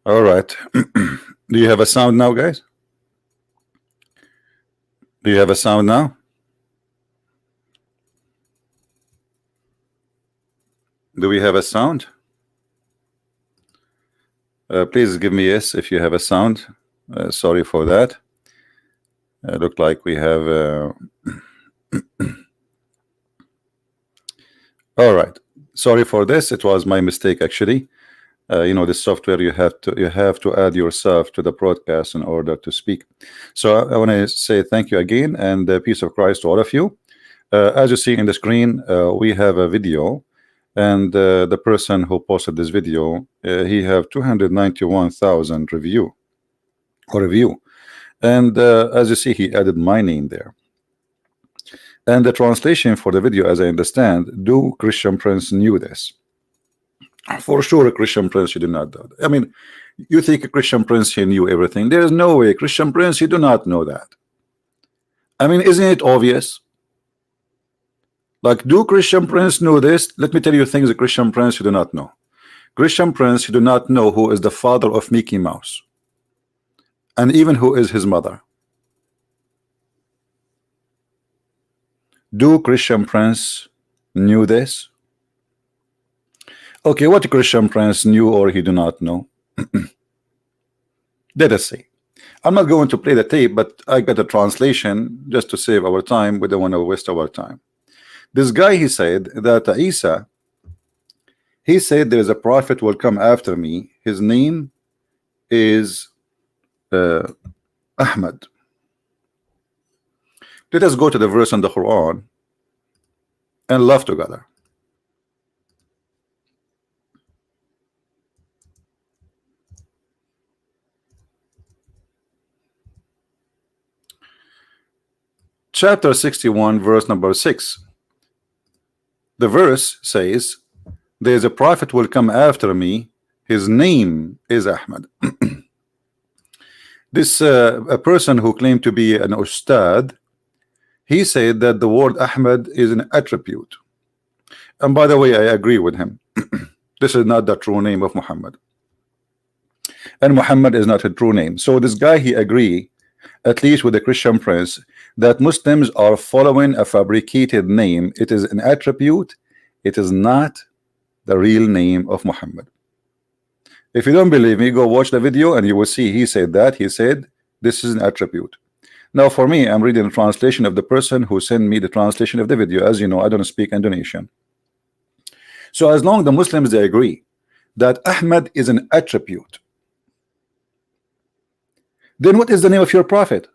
All right. Do you have a sound now, guys? Do you have a sound now? Do we have a sound? Please give me yes if you have a sound. Sorry for that. Look like we have. All right. Sorry for this. It was my mistake actually. You know, the software you have to add yourself to the broadcast in order to speak. So I want to say thank you again and peace of Christ to all of you. As you see in the screen, we have a video, and the person who posted this video, he have 291,000 review, and as you see, he added my name there. And the translation for the video, as I understand, do Christian Prince knew this? For sure, a Christian Prince, you do not know. I mean, you think a Christian Prince, he knew everything. There is no way, Christian Prince, you do not know that. I mean, isn't it obvious? Like, do Christian Prince know this? Let me tell you things, a Christian Prince you do not know. Christian Prince, you do not know who is the father of Mickey Mouse, and even who is his mother. Do Christian Prince knew this? Okay, what Christian Prince knew or he do not know? Let us see. I'm not going to play the tape, but I got a translation just to save our time. We don't want to waste our time. This guy, he said that Isa, he said there is a prophet will come after me. His name is Ahmad. Let us go to the verse in the Quran and laugh together. Chapter 61, verse number 6. The verse says, there is a prophet will come after me. His name is Ahmad. This a person who claimed to be an Ustadz, he said that the word Ahmad is an attribute. And by the way, I agree with him. This is not the true name of Muhammad, and Muhammad is not a true name. So this guy, he agree, at least with the Christian Prince, that Muslims are following a fabricated name. It is an attribute. It is not the real name of Muhammad. If you don't believe me, go watch the video and you will see he said that. He said this is an attribute. Now for me, I'm reading the translation of the person who sent me the translation of the video. As you know, I don't speak Indonesian. So as long as the Muslims, they agree that Ahmad is an attribute, then what is the name of your prophet?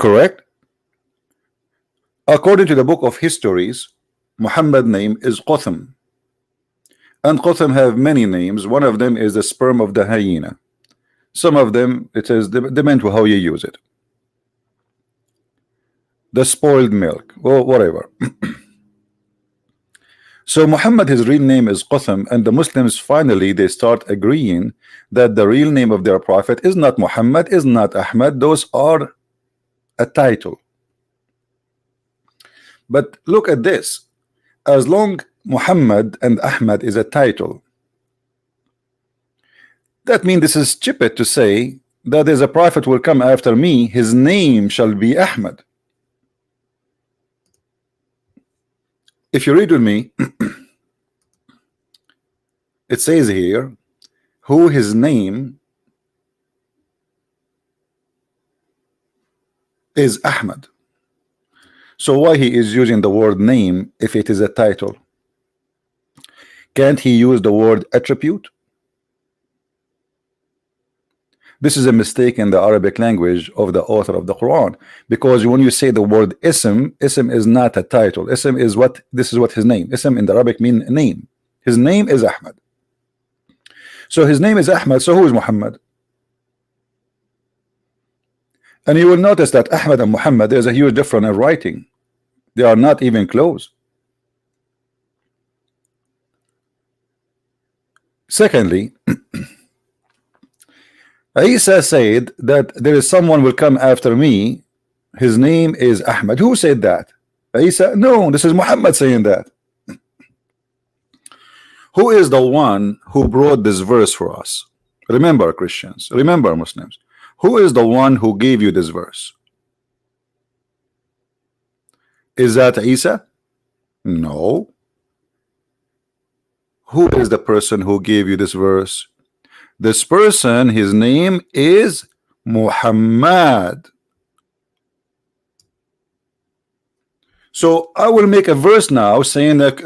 Correct? According to the book of histories, Muhammad's name is Qatham, and Qatham have many names. One of them is the sperm of the hyena. Some of them, it is depend to how you use it. The spoiled milk, or whatever. So Muhammad, his real name is Qatham, and the Muslims finally they start agreeing that the real name of their prophet is not Muhammad, is not Ahmad. Those are a title. But look at this. As long Muhammad and Ahmad is a title, that means this is stupid to say that there's a prophet will come after me. His name shall be Ahmad. If you read with me, it says here who his name is Ahmad. So why he is using the word name if it is a title? Can't he use the word attribute? This is a mistake in the Arabic language of the author of the Quran, because when you say the word ism is not a title. Ism is what, this is what his name. Ism in the Arabic mean name. His name is Ahmad. So his name is Ahmad. So who is Muhammad? And you will notice that Ahmad and Muhammad, there's a huge difference in writing. They are not even close. Secondly, Isa said that there is someone will come after me. His name is Ahmad. Who said that? Isa? No, this is Muhammad saying that. Who is the one who brought this verse for us? Remember, Christians, remember, Muslims, who is the one who gave you this verse? Is that Isa? No. Who is the person who gave you this verse? This person, his name is Muhammad. So I will make a verse now saying that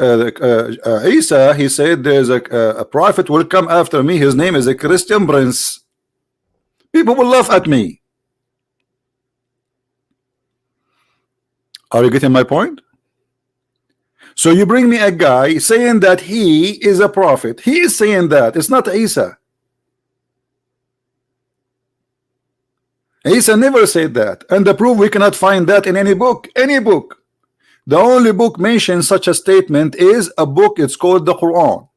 Isa, he said there's a prophet will come after me, his name is a Christian prince. People will laugh at me. Are you getting my point? So you bring me a guy saying that he is a prophet. He is saying that. It's not Isa. Isa never said that. And the proof, we cannot find that in any book. Any book. The only book mentions such a statement is a book. It's called the Quran.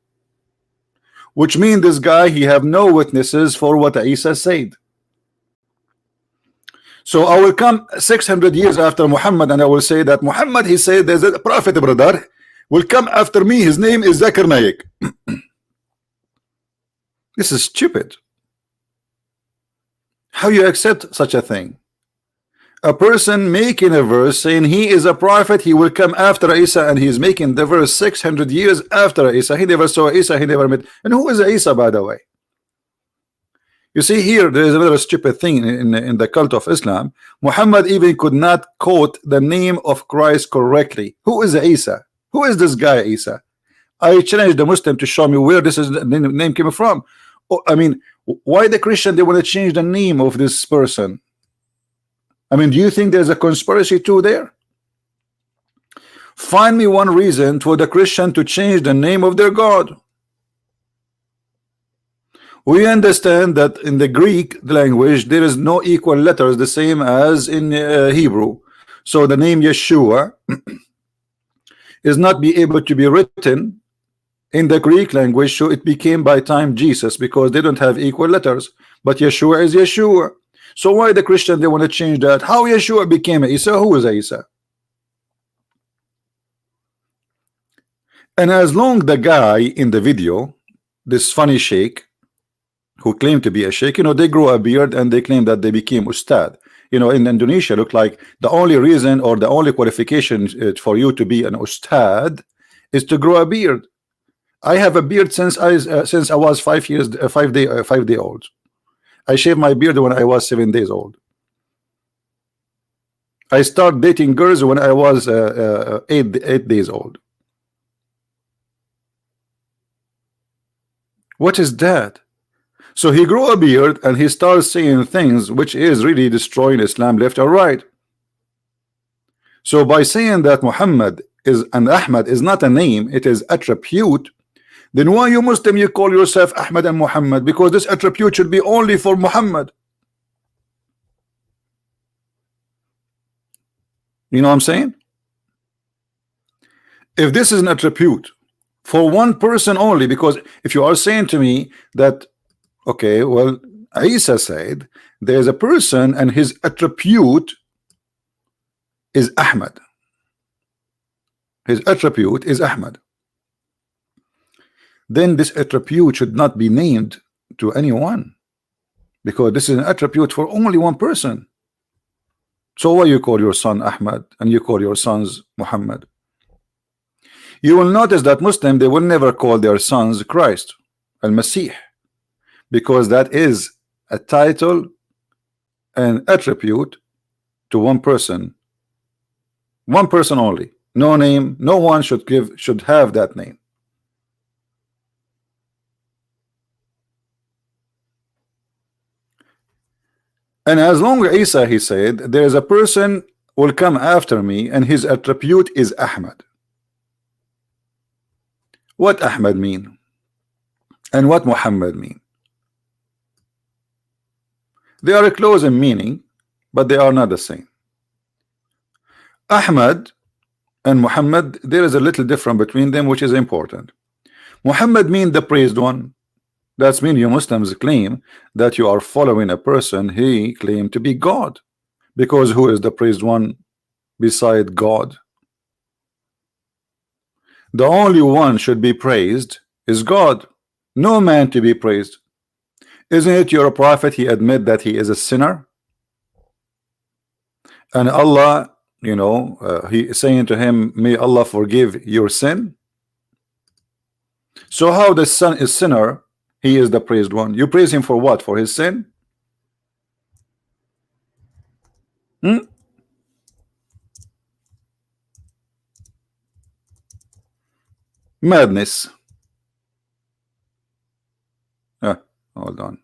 Which means this guy, he have no witnesses for what Isa said. So I will come 600 years after Muhammad and I will say that Muhammad, he said there's a prophet, brother, will come after me. His name is Zakir Naik. This is stupid. How you accept such a thing? A person making a verse saying he is a prophet, he will come after Isa, and he's making the verse 600 years after Isa. He never saw Isa, he never met. And who is Isa, by the way? You see, here there is another stupid thing in the cult of Islam. Muhammad even could not quote the name of Christ correctly. Who is Isa? Who is this guy Isa? I challenge the Muslim to show me where this is the name came from. Oh, I mean, why the Christian they want to change the name of this person? I mean, do you think there's a conspiracy too there? Find me one reason for the Christian to change the name of their God. We understand that in the Greek language there is no equal letters the same as in Hebrew. So the name Yeshua is not be able to be written in the Greek language, so it became by time Jesus, because they don't have equal letters. But Yeshua is Yeshua. So why the Christian they want to change that? How Yeshua became Isa? Who is Isa? And as long the guy in the video, this funny sheikh who claimed to be a sheikh, you know, they grow a beard and they claim that they became Ustadz. You know, in Indonesia, look like the only reason or the only qualification for you to be an Ustadz is to grow a beard. I have a beard since I was 5 day old. I shaved my beard when I was 7 days old. I started dating girls when I was 8 days old. What is that? So he grew a beard and he starts saying things which is really destroying Islam left or right. So by saying that Muhammad is and Ahmad is not a name, it is attribute, then why you Muslim you call yourself Ahmad and Muhammad? Because this attribute should be only for Muhammad. You know what I'm saying? If this is an attribute for one person only, because if you are saying to me that, okay, well, Isa said there's a person and his attribute is Ahmad. His attribute is Ahmad. Then this attribute should not be named to anyone, because this is an attribute for only one person. So why you call your son Ahmad and you call your sons Muhammad? You will notice that Muslim, they will never call their sons Christ, Al-Masih, because that is a title and attribute to one person only. No name, no one should have that name. And as long as Isa, he said, there is a person will come after me and his attribute is Ahmad. What Ahmad mean? And what Muhammad mean? They are close in meaning, but they are not the same. Ahmad and Muhammad, there is a little difference between them, which is important. Muhammad means the praised one. That's mean you Muslims claim that you are following a person he claimed to be God, because who is the praised one beside God? The only one should be praised is God, no man to be praised. Isn't it your prophet? He admit that he is a sinner, and Allah, you know, he is saying to him, may Allah forgive your sin. So how the son is sinner, he is the praised one. You praise him for what? For his sin? Madness. Hold on.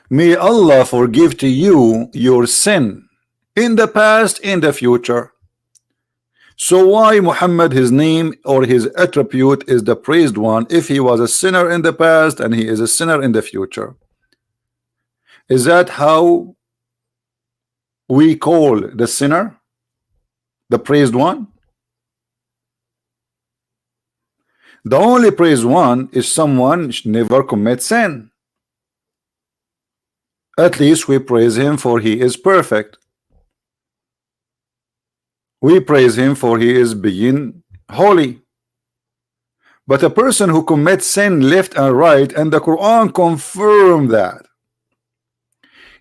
May Allah forgive to you your sin in the past, in the future. So why Muhammad, his name or his attribute is the praised one if he was a sinner in the past and he is a sinner in the future? Is that how we call the sinner the praised one? The only praised one is someone never commits sin. At least we praise him for he is perfect. We praise him for he is being holy. But a person who commits sin left and right, and the Quran confirm that.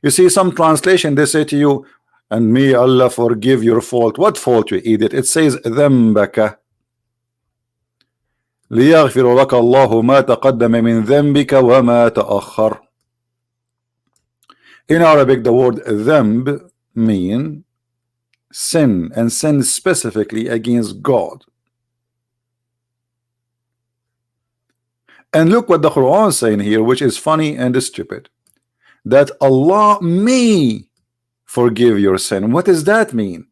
You see, some translation they say to you, and may Allah forgive your fault. What fault, you idiot? It says ذنبك ليغفر لك الله ما تقدم من ذنبك وما تأخر. In Arabic, the word ذنب mean sin, and sin specifically against God. And look what the Quran is saying here, which is funny and stupid, that Allah may forgive your sin. What does that mean?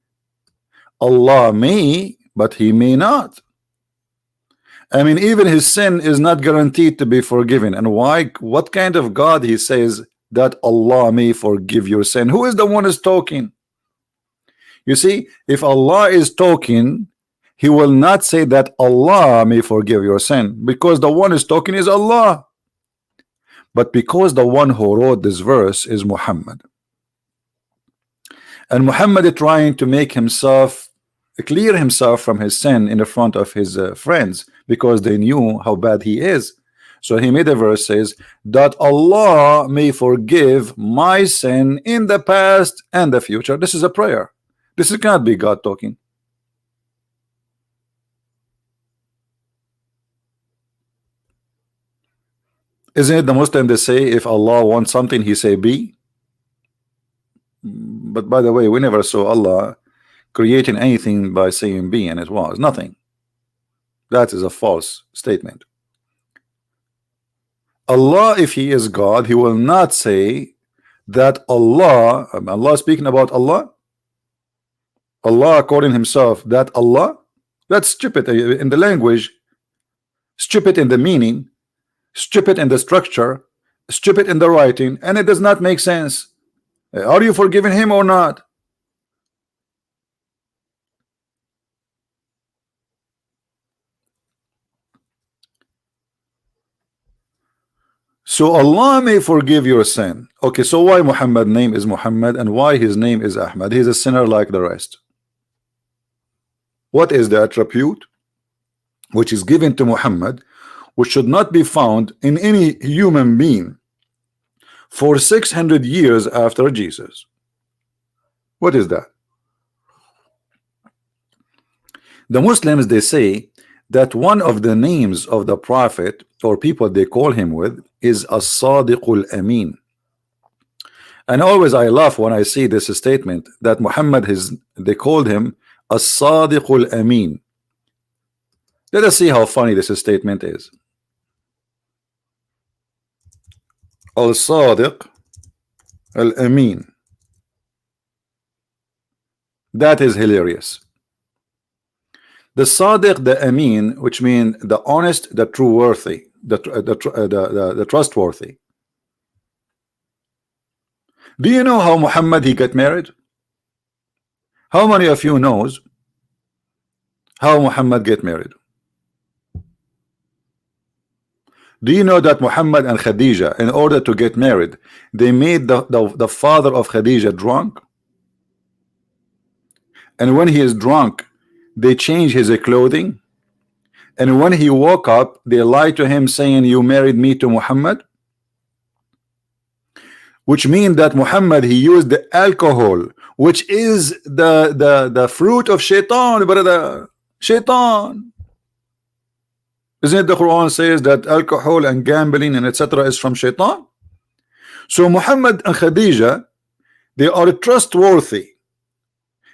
Allah may, but he may not. I mean, even his sin is not guaranteed to be forgiven. And why? What kind of God he says that Allah may forgive your sin? Who is the one who's talking? You see, if Allah is talking, he will not say that Allah may forgive your sin, because the one who's talking is Allah. But because the one who wrote this verse is Muhammad, and Muhammad is trying to make himself clear himself from his sin in the front of his friends, because they knew how bad he is. So he made a verse says that Allah may forgive my sin in the past and the future. This is a prayer. This cannot be God talking. Isn't it the Muslim they say if Allah wants something he say be? But by the way, we never saw Allah creating anything by saying be, and it was nothing. That is a false statement. Allah, if he is God, he will not say that Allah speaking about Allah according himself, that Allah, that's stupid in the language, stupid in the meaning, stupid in the structure, stupid in the writing, and it does not make sense. Are you forgiving him or not? So Allah may forgive your sin. Okay, so why Muhammad's name is Muhammad and why his name is Ahmad? He's a sinner like the rest. What is the attribute which is given to Muhammad, which should not be found in any human being for 600 years after Jesus? What is that? The Muslims, they say that one of the names of the prophet or people they call him with is as-Sadiqul Amin. And always I laugh when I see this statement that Muhammad they called him as-Sadiqul Amin. Let us see how funny this statement is. Al-Sadiq Al-Amin. That is hilarious. The Sadiq, the Amin, which means the honest, the true worthy, the trustworthy. Do you know how Muhammad he got married? How many of you knows how Muhammad get married? Do you know that Muhammad and Khadija, in order to get married, they made the father of Khadija drunk? And when he is drunk, they changed his clothing, and when he woke up, they lied to him saying, you married me to Muhammad, which means that Muhammad, he used the alcohol, which is the fruit of shaitan, brother. Shaitan. Isn't it the Quran says that alcohol and gambling and etc. is from shaitan? So Muhammad and Khadija, they are trustworthy.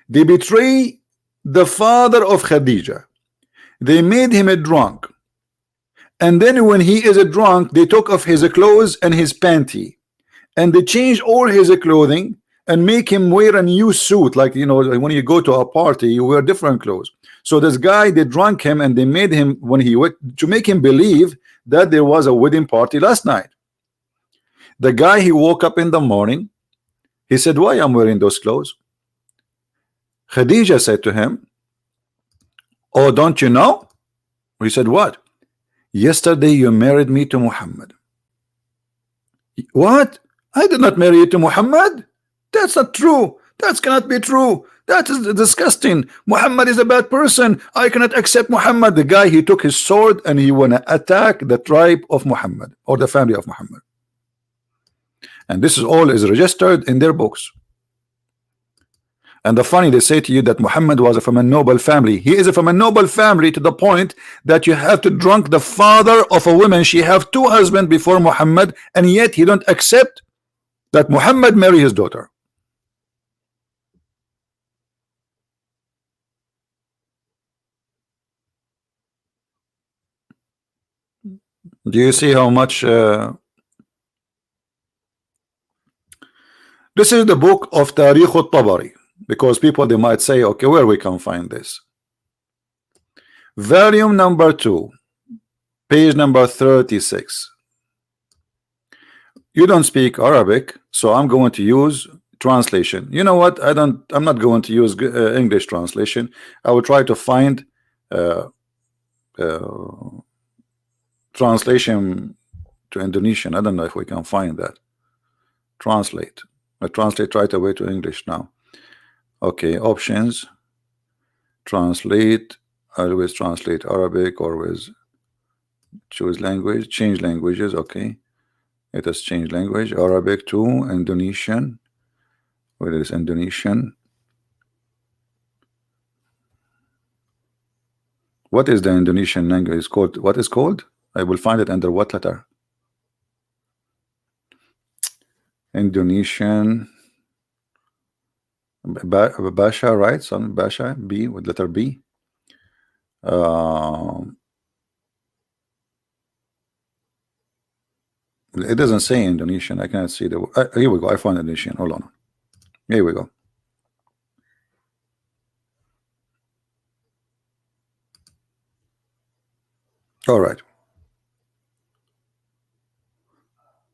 They betray the father of Khadija. They made him a drunk, and then when he is a drunk, they took off his clothes and his panty, and they changed all his clothing and make him wear a new suit. Like, you know, when you go to a party, you wear different clothes. So this guy, they drunk him, and they made him, when he went to make him believe that there was a wedding party last night. The guy, he woke up in the morning, he said, why I'm wearing those clothes? Khadija said to him, oh, don't you know? He said, what? Yesterday you married me to Muhammad. What? I did not marry you to Muhammad. That's not true. That cannot be true. That is disgusting. Muhammad is a bad person. I cannot accept Muhammad. The guy, he took his sword and he wanna attack the tribe of Muhammad, or the family of Muhammad. And this is all is registered in their books. And the funny, they say to you that Muhammad was from a noble family. He is from a noble family to the point that you have to drunk the father of a woman. She have two husbands before Muhammad, and yet he don't accept that Muhammad marry his daughter. Do you see how much this is the book of Tariq al-Tabari, because people, they might say, okay, where we can find this? Volume number 2, page number 36. You don't speak Arabic, so I'm going to use translation. You know what? I'm not going to use English translation. I will try to find translation to Indonesian. I don't know if we can find that. Translate. I translate right away to English now. Okay, options. Translate. Always translate Arabic, always choose language, change languages. Okay, it has changed language. Arabic to Indonesian. Where is Indonesian? What is the Indonesian language? It's called, what is called? I will find it under what letter? Indonesian. Basha, right? Some Basha, B with letter B. It doesn't say Indonesian. I cannot see the. Here we go. I found Indonesian. Hold on. Here we go. All right.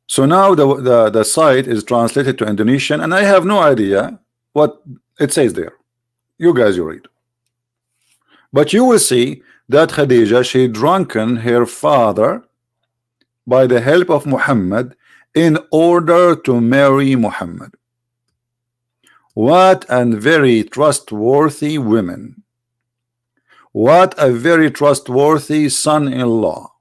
So now the site is translated to Indonesian, and I have no idea what it says there. You guys, you read. But you will see that Khadija, she drunken her father by the help of Muhammad in order to marry Muhammad. What a very trustworthy women. What a very trustworthy son-in-law.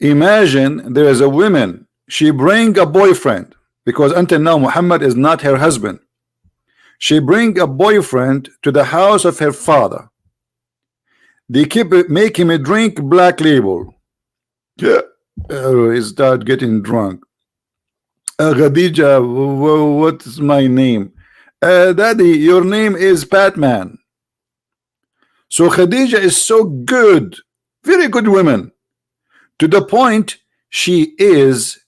Imagine there is a woman, she bring a boyfriend, because until now Muhammad is not her husband. She bring a boyfriend to the house of her father. They keep making him drink Black Label. Yeah, he start getting drunk. Khadija, what's my name? Daddy, your name is Batman. So Khadija is so good, very good woman, to the point she is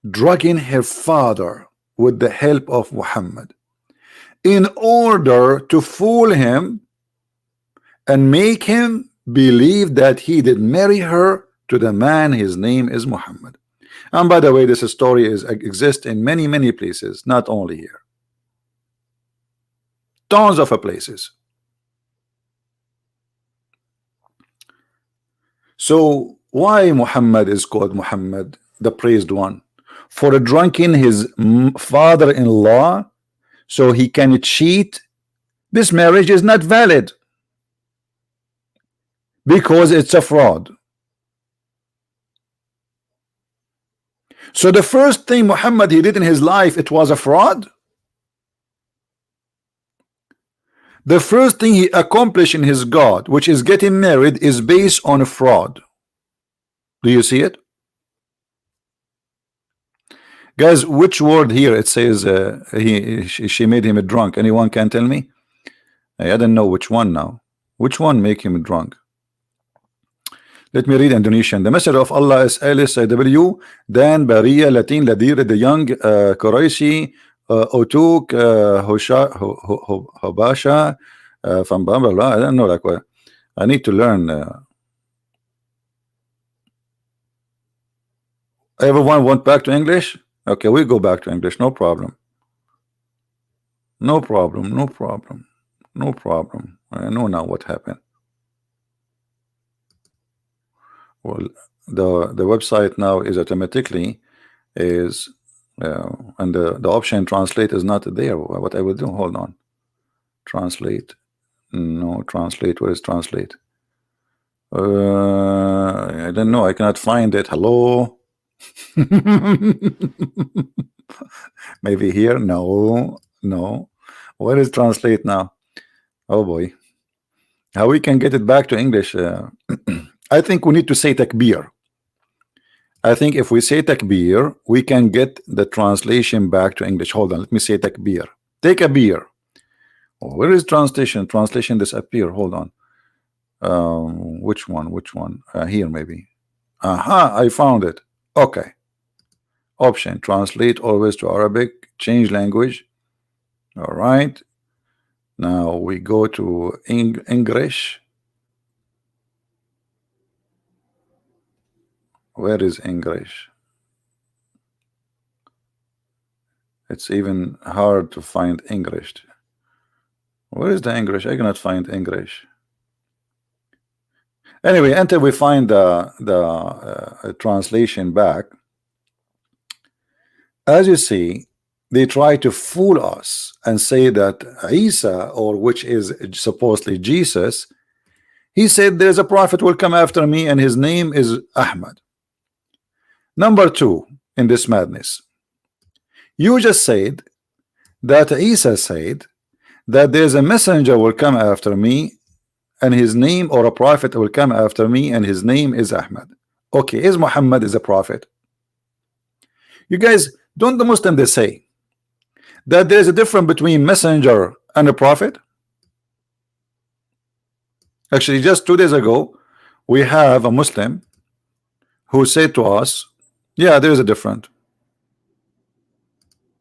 drugging her father with the help of Muhammad in order to fool him and make him believe that he did marry her to the man, his name is Muhammad. And by the way, this story exists in many places, not only here. Tons of places. So why Muhammad is called Muhammad, the praised one? For drunken his father-in-law, so he can cheat this marriage is not valid because it's a fraud. So the first thing Muhammad he did in his life, it was a fraud. The first thing he accomplished in his God, which is getting married, is based on a fraud. Do you see it? Guys, which word here it says she made him a drunk? Anyone can tell me? I don't know which one now. Which one make him drunk? Let me read Indonesian. The messenger of Allah is LSW Dan Bariya Latin Ladir the young Quraishi Otuk Hobasha from blah blah blah. I don't know, like what I need to learn. Everyone went back to English? Okay, we go back to English, no problem. No problem, no problem, no problem. I know now what happened. Well, the website now is automatically is and the option translate is not there. What I will do, hold on. Translate. No, translate. Where is translate? I don't know. I cannot find it. Hello. Maybe here. No, no. Where is translate now? Oh boy. How we can get it back to English? I think we need to say takbir. I think if we say takbir, we can get the translation back to English. Hold on, let me say takbir. Take a beer. Oh, where is translation? Translation disappear. Hold on. Which one? Which one? Here maybe. Aha, I found it. Okay. Option, translate always to Arabic, change language. All right. Now we go to English. Where is English? It's even hard to find English. Where is the English? I cannot find English. Anyway, until we find the translation back, as you see, they try to fool us and say that Isa, or which is supposedly Jesus, he said there's a prophet will come after me and his name is Ahmad. Number two, in this madness, you just said that Isa said that there's a messenger will come after me and his name, or a prophet will come after me and his name is Ahmad. Okay, is Muhammad is a prophet? You guys, don't the Muslims they say that there's a difference between messenger and a prophet? Actually, just 2 days ago, we have a Muslim who said to us, yeah, there is a difference.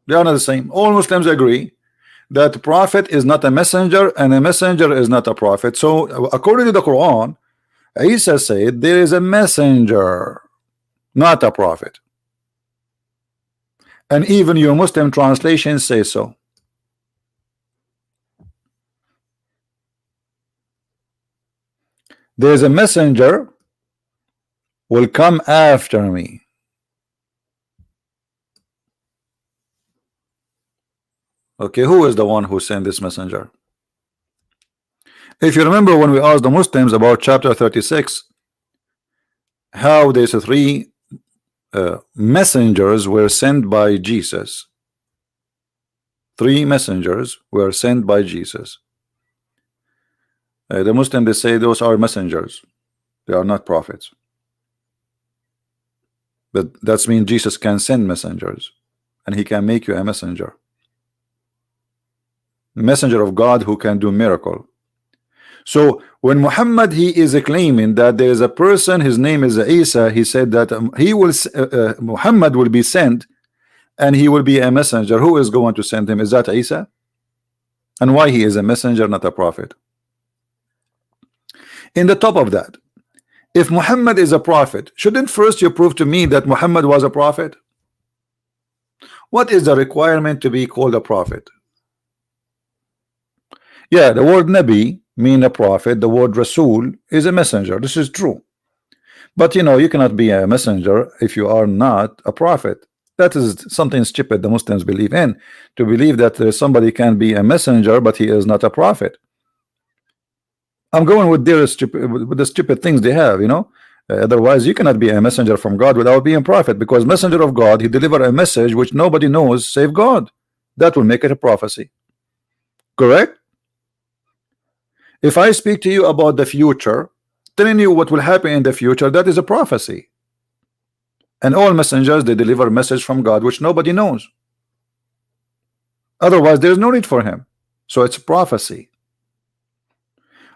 They are not the same. All Muslims agree that the prophet is not a messenger and a messenger is not a prophet. So according to the Quran, Isa said there is a messenger, not a prophet. And even your Muslim translations say so. There is a messenger will come after me. Okay, who is the one who sent this messenger? If you remember when we asked the Muslims about chapter 36, how there's three messengers were sent by Jesus. 3 messengers were sent by Jesus. The Muslims they say those are messengers. They are not prophets. But that means Jesus can send messengers and he can make you a messenger. Messenger of God who can do miracle. So when Muhammad he is claiming that there is a person, his name is Isa, he said that he will Muhammad will be sent and he will be a messenger. Who is going to send him? Is that Isa? And why he is a messenger, not a prophet? In the top of that, if Muhammad is a prophet, shouldn't first you prove to me that Muhammad was a prophet? What is the requirement to be called a prophet? Yeah, the word Nabi mean a prophet, the word Rasul is a messenger. This is true. But you know, you cannot be a messenger if you are not a prophet. That is something stupid the Muslims believe in, to believe that somebody can be a messenger but he is not a prophet. I'm going with their stupid, with the stupid things they have, you know. Otherwise, you cannot be a messenger from God without being a prophet, because messenger of God, he deliver a message which nobody knows save God. That will make it a prophecy. Correct? If I speak to you about the future, telling you what will happen in the future, that is a prophecy. And all messengers, they deliver a message from God which nobody knows. Otherwise, there's no need for him. So it's prophecy.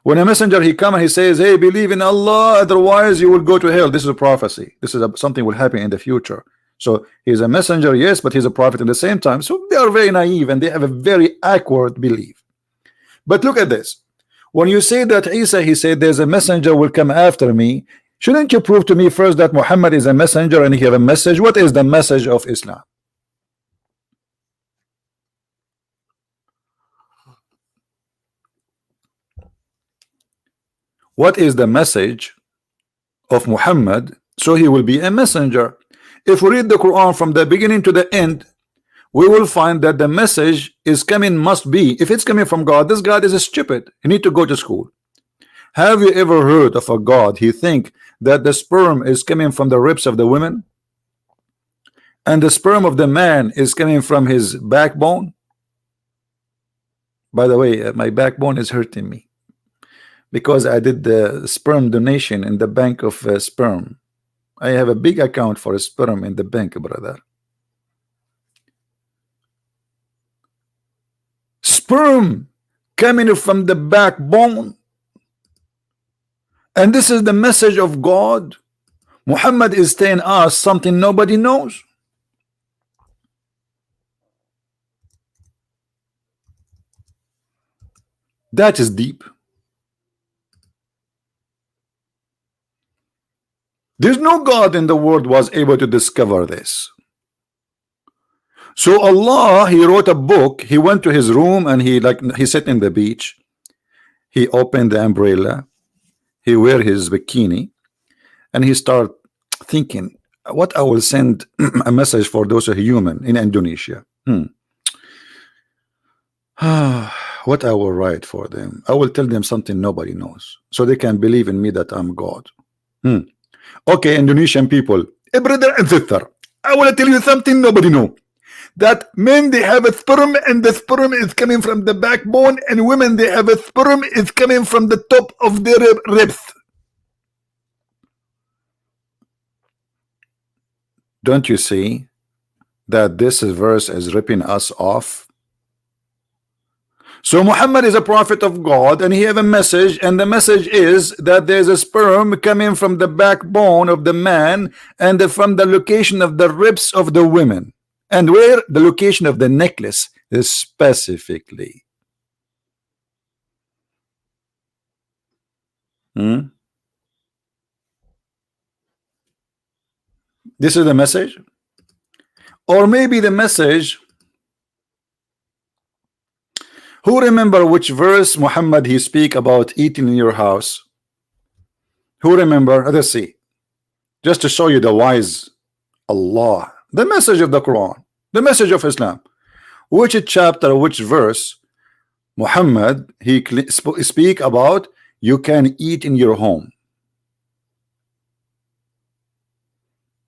When a messenger he come and he says, hey, believe in Allah, otherwise you will go to hell. This is a prophecy. This is something will happen in the future. So he's a messenger, yes, but he's a prophet at the same time. So they are very naive and they have a very awkward belief. But look at this. When you say that Isa, he said there's a messenger will come after me, shouldn't you prove to me first that Muhammad is a messenger and he have a message? What is the message of Islam? What is the message of Muhammad? So he will be a messenger. If we read the Quran from the beginning to the end, we will find that the message is coming, must be, if it's coming from God, this God is stupid. He need to go to school. Have you ever heard of a God he think that the sperm is coming from the ribs of the women and the sperm of the man is coming from his backbone? By the way, my backbone is hurting me because I did the sperm donation in the bank of sperm. I have a big account for sperm in the bank, brother. Sperm coming from the backbone, and this is the message of God. Muhammad is telling us something nobody knows. That is deep. There's no God in the world was able to discover this. So Allah, he wrote a book. He went to his room and he sat in the beach. He opened the umbrella. He wear his bikini, and he start thinking, what I will send a message for those who are human in Indonesia. What I will write for them. I will tell them something nobody knows, so they can believe in me that I'm God. Okay, Indonesian people, brother and sister, I want to tell you something nobody know. That men, they have a sperm, and the sperm is coming from the backbone, and women, they have a sperm is coming from the top of their ribs. Don't you see that this verse is ripping us off? So Muhammad is a prophet of God, and he have a message, and the message is that there's a sperm coming from the backbone of the man and from the location of the ribs of the women. And where? The location of the necklace is specifically. This is the message. Or maybe the message. Who remember which verse Muhammad he speak about eating in your house? Who remember? Let's see. Just to show you the wise Allah. The message of the Quran. The message of Islam. Which chapter, which verse Muhammad he speak about you can eat in your home?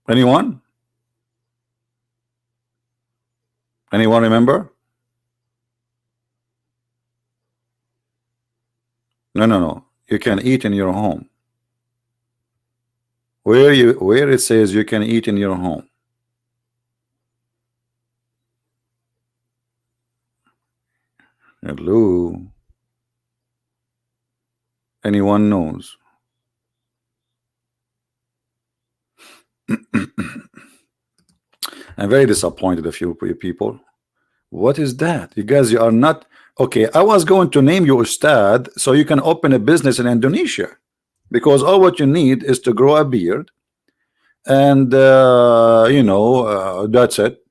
Anyone? Anyone remember? No. You can eat in your home. Where it says you can eat in your home. Hello. Anyone knows? I'm very disappointed of you people. What is that? You guys, you are not okay. I was going to name you Ustadz so you can open a business in Indonesia, because all what you need is to grow a beard, and you know, that's it.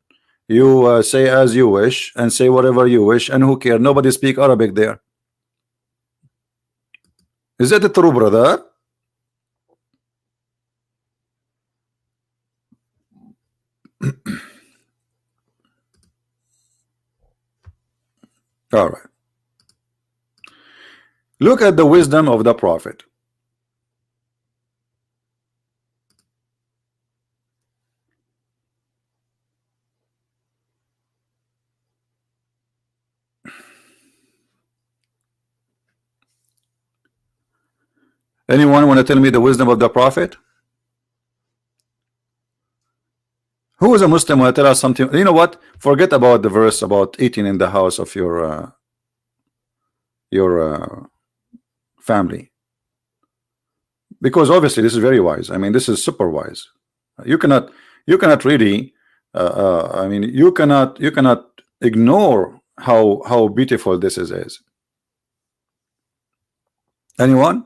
You say as you wish and say whatever you wish, and who care? Nobody speak Arabic there. Is that true, brother? All right. Look at the wisdom of the Prophet. Anyone want to tell me the wisdom of the Prophet? Who is a Muslim want to tell us something? You know what? Forget about the verse about eating in the house of your family, because obviously this is very wise. I mean, this is super wise. You cannot really I mean, you cannot ignore how beautiful this is. Anyone?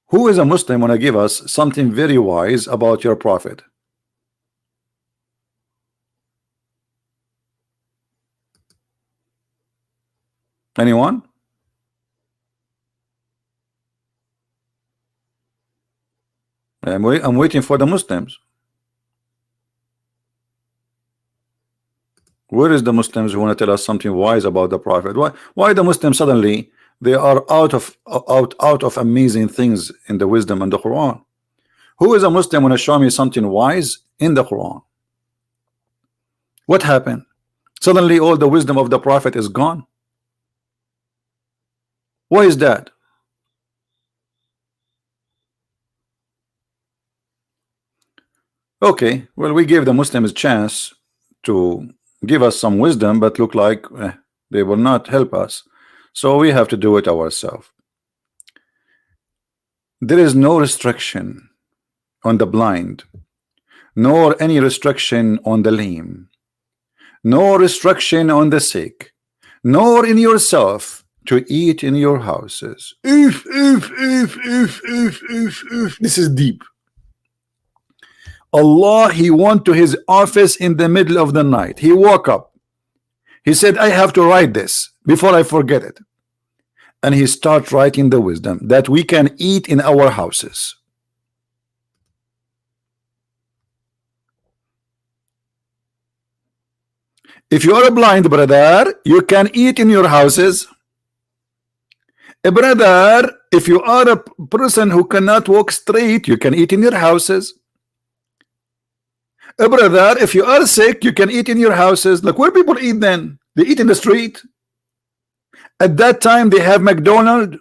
Who is a Muslim want to give us something very wise about your Prophet? Anyone? I'm waiting for the Muslims. Where is the Muslims who want to tell us something wise about the Prophet? Why the Muslims suddenly they are out of amazing things in the wisdom and the Quran? Who is a Muslim want to show me something wise in the Quran? What happened? Suddenly all the wisdom of the Prophet is gone. Why is that? Okay, well, we gave the Muslims a chance to give us some wisdom, but look like they will not help us, so we have to do it ourselves. There is no restriction on the blind, nor any restriction on the lame, no restriction on the sick, nor in yourself to eat in your houses. This is deep. Allah, he went to his office in the middle of the night. He woke up. He said, I have to write this before I forget it. And he started writing the wisdom that we can eat in our houses. If you are a blind brother, you can eat in your houses. A brother, if you are a person who cannot walk straight, you can eat in your houses. A brother, if you are sick, you can eat in your houses. Like, where people eat then? They eat in the street. At that time, they have McDonald's.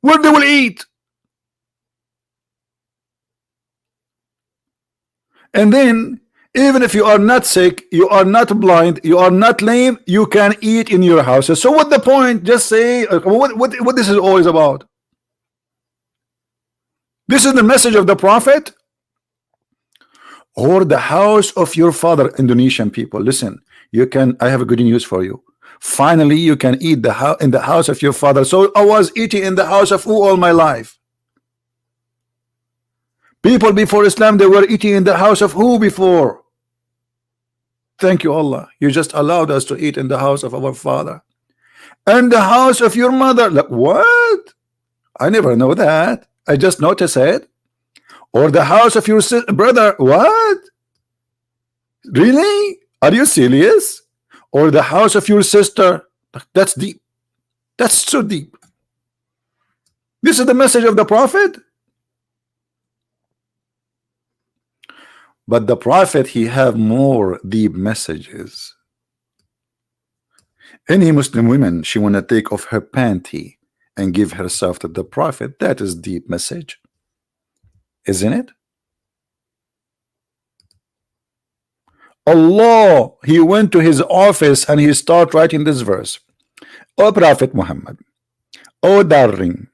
Where they will eat? And then, even if you are not sick, you are not blind, you are not lame, you can eat in your houses. So what the point? Just say what this is always about. This is the message of the Prophet. Or the house of your father. Indonesian people, listen, you can, I have a good news for you. Finally you can eat in the house of your father. So I was eating in the house of who all my life? People before Islam, they were eating in the house of who before? Thank you, Allah. You just allowed us to eat in the house of our father. And the house of your mother. Like, what? I never know that. I just noticed it. Or the house of your brother. What? Really? Are you serious? Or the house of your sister. That's deep. That's so deep. This is the message of the Prophet. But the Prophet, he have more deep messages. Any Muslim woman, she want to take off her panty and give herself to the Prophet. That is deep message, isn't it? Allah, he went to his office and he started writing this verse. O Prophet Muhammad, O darling,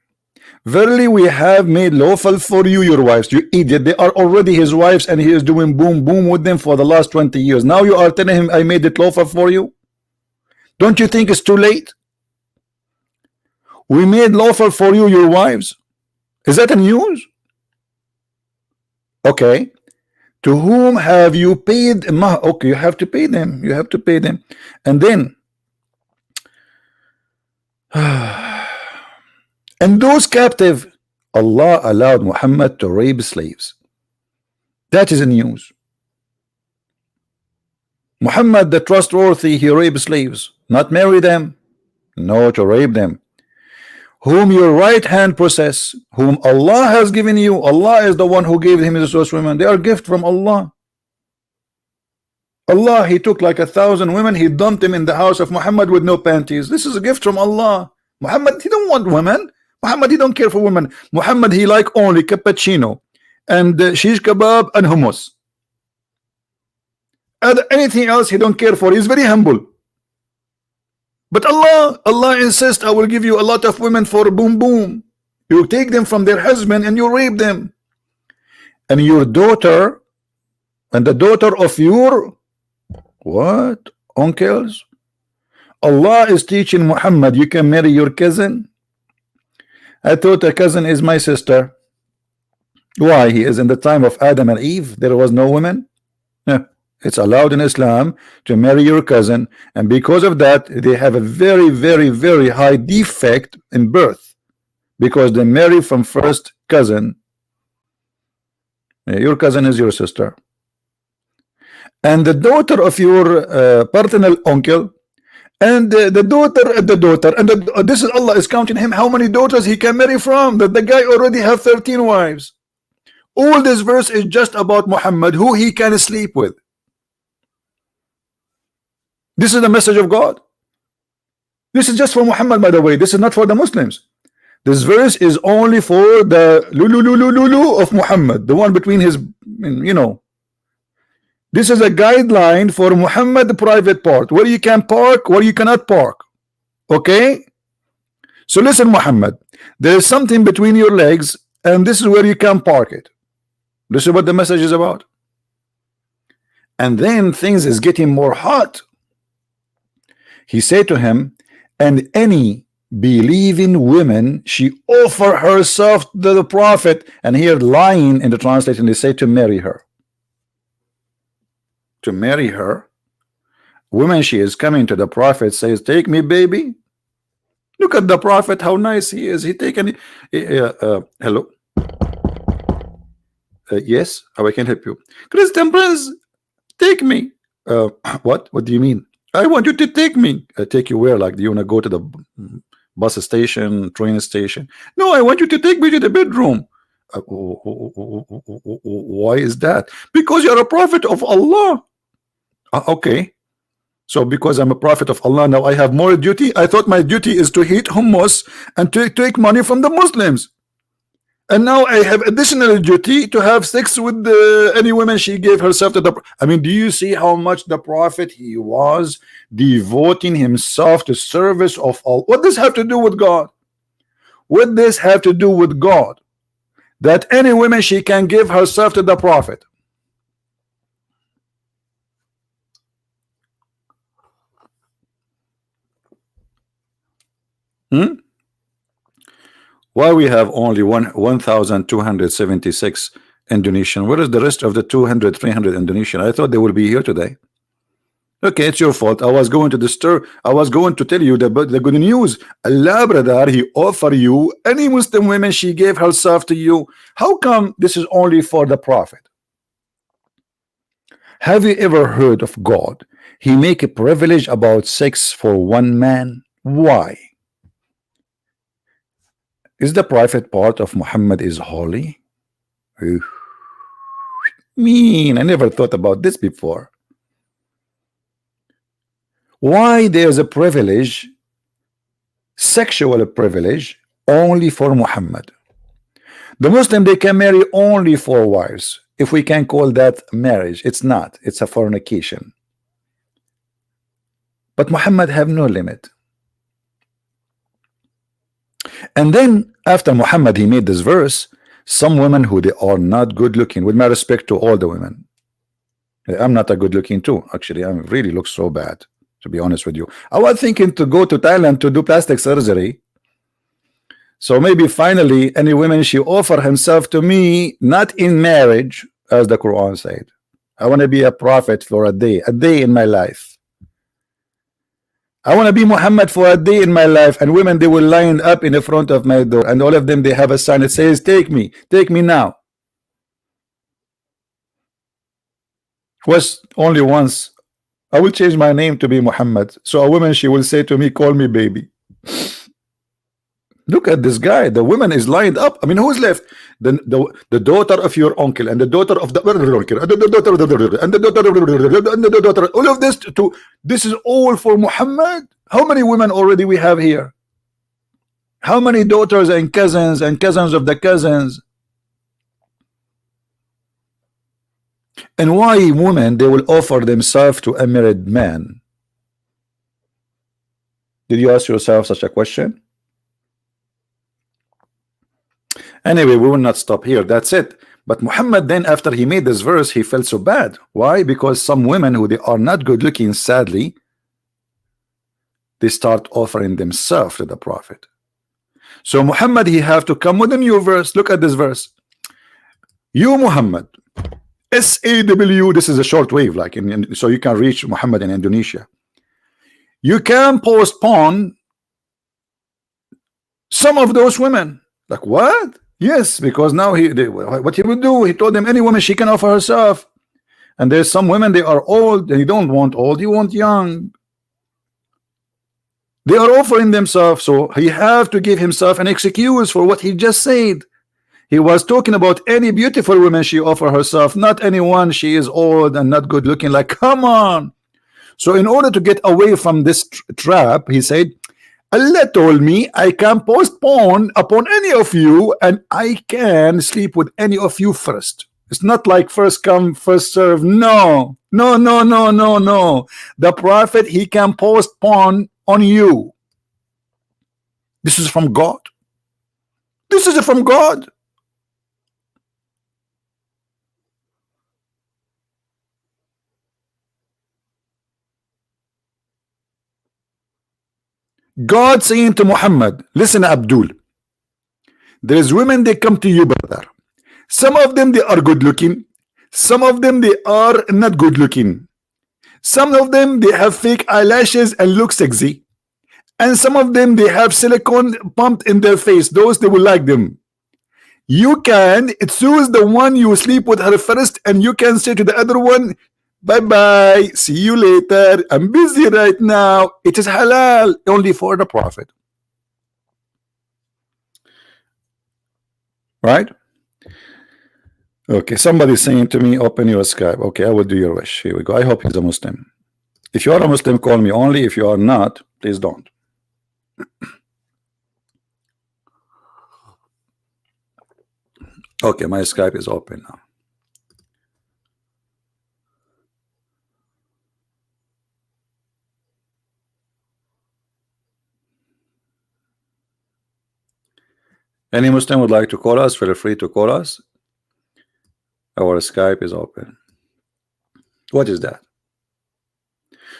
verily we have made lawful for you your wives. You idiot, they are already his wives and he is doing boom boom with them for the last 20 years. Now you are telling him I made it lawful for you? Don't you think it's too late? We made lawful for you your wives. Is that a news? Okay. To whom have you paid? Okay, you have to pay them. You have to pay them. And then and those captive, Allah allowed Muhammad to rape slaves. That is a news. Muhammad the trustworthy, he raped slaves, not marry them, no, to rape them. Whom your right hand possess, whom Allah has given you. Allah is the one who gave him those women. They are gift from Allah. Allah, he took like 1,000 women, he dumped them in the house of Muhammad with no panties. This is a gift from Allah. Muhammad, he don't want women. Muhammad, he don't care for women. Muhammad, he like only cappuccino and shish kebab and hummus. And anything else he don't care for. He's very humble. But Allah insists, I will give you a lot of women for boom boom. You take them from their husband and you rape them. And your daughter and the daughter of your what? Uncles? Allah is teaching Muhammad, you can marry your cousin. I thought a cousin is my sister. Why? He is in the time of Adam and Eve. There was no women. No. It's allowed in Islam to marry your cousin, and because of that they have a very, very, very high defect in birth, because they marry from first cousin. Your cousin is your sister, and the daughter of your paternal uncle, and the daughter, and this is Allah is counting him how many daughters he can marry from. That the guy already have 13 wives. All this verse is just about Muhammad, who he can sleep with. This is the message of God. This is just for Muhammad, by the way. This is not for the Muslims. This verse is only for the lulu of Muhammad, the one between his, you know. This is a guideline for Muhammad, the private part, where you can park, where you cannot park. Okay? So listen, Muhammad, there is something between your legs, and this is where you can park it. This is what the message is about. And then things is getting more hot. He said to him, and any believing woman, she offer herself to the prophet. And here lying in the translation, they say to marry her. To marry her. Woman, she is coming to the prophet, says, take me, baby. Look at the prophet, how nice he is. He taken hello. Yes, how I can help you? Christian Prince, take me. What do you mean? I want you to take me. Take you where? Like, do you want to go to the bus station, train station? No, I want you to take me to the bedroom. Why is that? Because you're a prophet of Allah. Okay. So because I'm a prophet of Allah, now I have more duty. I thought my duty is to eat hummus and to take money from the Muslims. And now I have additional duty to have sex with any woman she gave herself to the. I mean, do you see how much the prophet he was devoting himself to service of all? What does this have to do with God? What does this have to do with God? That any woman she can give herself to the prophet. Why we have only 1,276 Indonesian? Where is the rest of the 200, 300 Indonesian? I thought they will be here today. Okay, it's your fault. I was going to disturb. I was going to tell you the good news. Allah, brother, he offer you any Muslim woman, she gave herself to you. How come this is only for the prophet? Have you ever heard of God? He make a privilege about sex for one man. Why? Is the private part of Muhammad is holy? Mean, I never thought about this before. Why there's a privilege, sexual privilege, only for Muhammad? The Muslim, they can marry only 4 wives. If we can call that marriage, it's not. It's a fornication. But Muhammad have no limit. And then after Muhammad, he made this verse, some women who they are not good looking, with my respect to all the women. I'm not a good looking too. Actually, I really look so bad, to be honest with you. I was thinking to go to Thailand to do plastic surgery. So maybe finally any women she offer himself to me, not in marriage, as the Quran said. I want to be a prophet for a day in my life. I want to be Muhammad for a day in my life, and women, they will line up in the front of my door, and all of them, they have a sign that says, take me now. Was only once I will change my name to be Muhammad. So a woman, she will say to me, call me baby. Look at this guy. The woman is lined up. I mean, who's left? The daughter of your uncle, and the daughter of the uncle, and the daughter of the, and the daughter and the daughter. All of this to this is all for Muhammad. How many women already we have here? How many daughters and cousins of the cousins? And why women, they will offer themselves to a married man? Did you ask yourself such a question? Anyway, we will not stop here. That's it. But Muhammad, then after he made this verse, he felt so bad. Why? Because some women who they are not good looking, sadly, they start offering themselves to the Prophet. So Muhammad, he have to come with a new verse. Look at this verse. You Muhammad, SAW, this is a short wave, like so you can reach Muhammad in Indonesia. You can postpone some of those women. Like what? Yes, because now what he would do, he told them any woman she can offer herself. And there's some women, they are old, and you don't want old, you want young. They are offering themselves, so he have to give himself an excuse for what he just said. He was talking about any beautiful woman she offer herself, not anyone she is old and not good looking. Like, come on. So in order to get away from this trap, he said, Allah told me I can postpone upon any of you, and I can sleep with any of you first. It's not like first come, first serve. No, no, no, no, no, no. The Prophet, he can postpone on you. This is from God. This is from God. God saying to Muhammad, listen, Abdul, there is women, they come to you, brother. Some of them, they are good looking. Some of them, they are not good looking. Some of them, they have fake eyelashes and look sexy. And some of them, they have silicone pumped in their face. Those, they will like them. You can choose the one you sleep with her first, and you can say to the other one, bye-bye, see you later, I'm busy right now. It is halal only for the Prophet. Right? Okay, somebody's saying to me, open your Skype. Okay, I will do your wish. Here we go. I hope he's a Muslim. If you are a Muslim, call me only. If you are not, please don't. Okay, my Skype is open now. Any Muslim would like to call us, feel free to call us. Our Skype is open. What is that?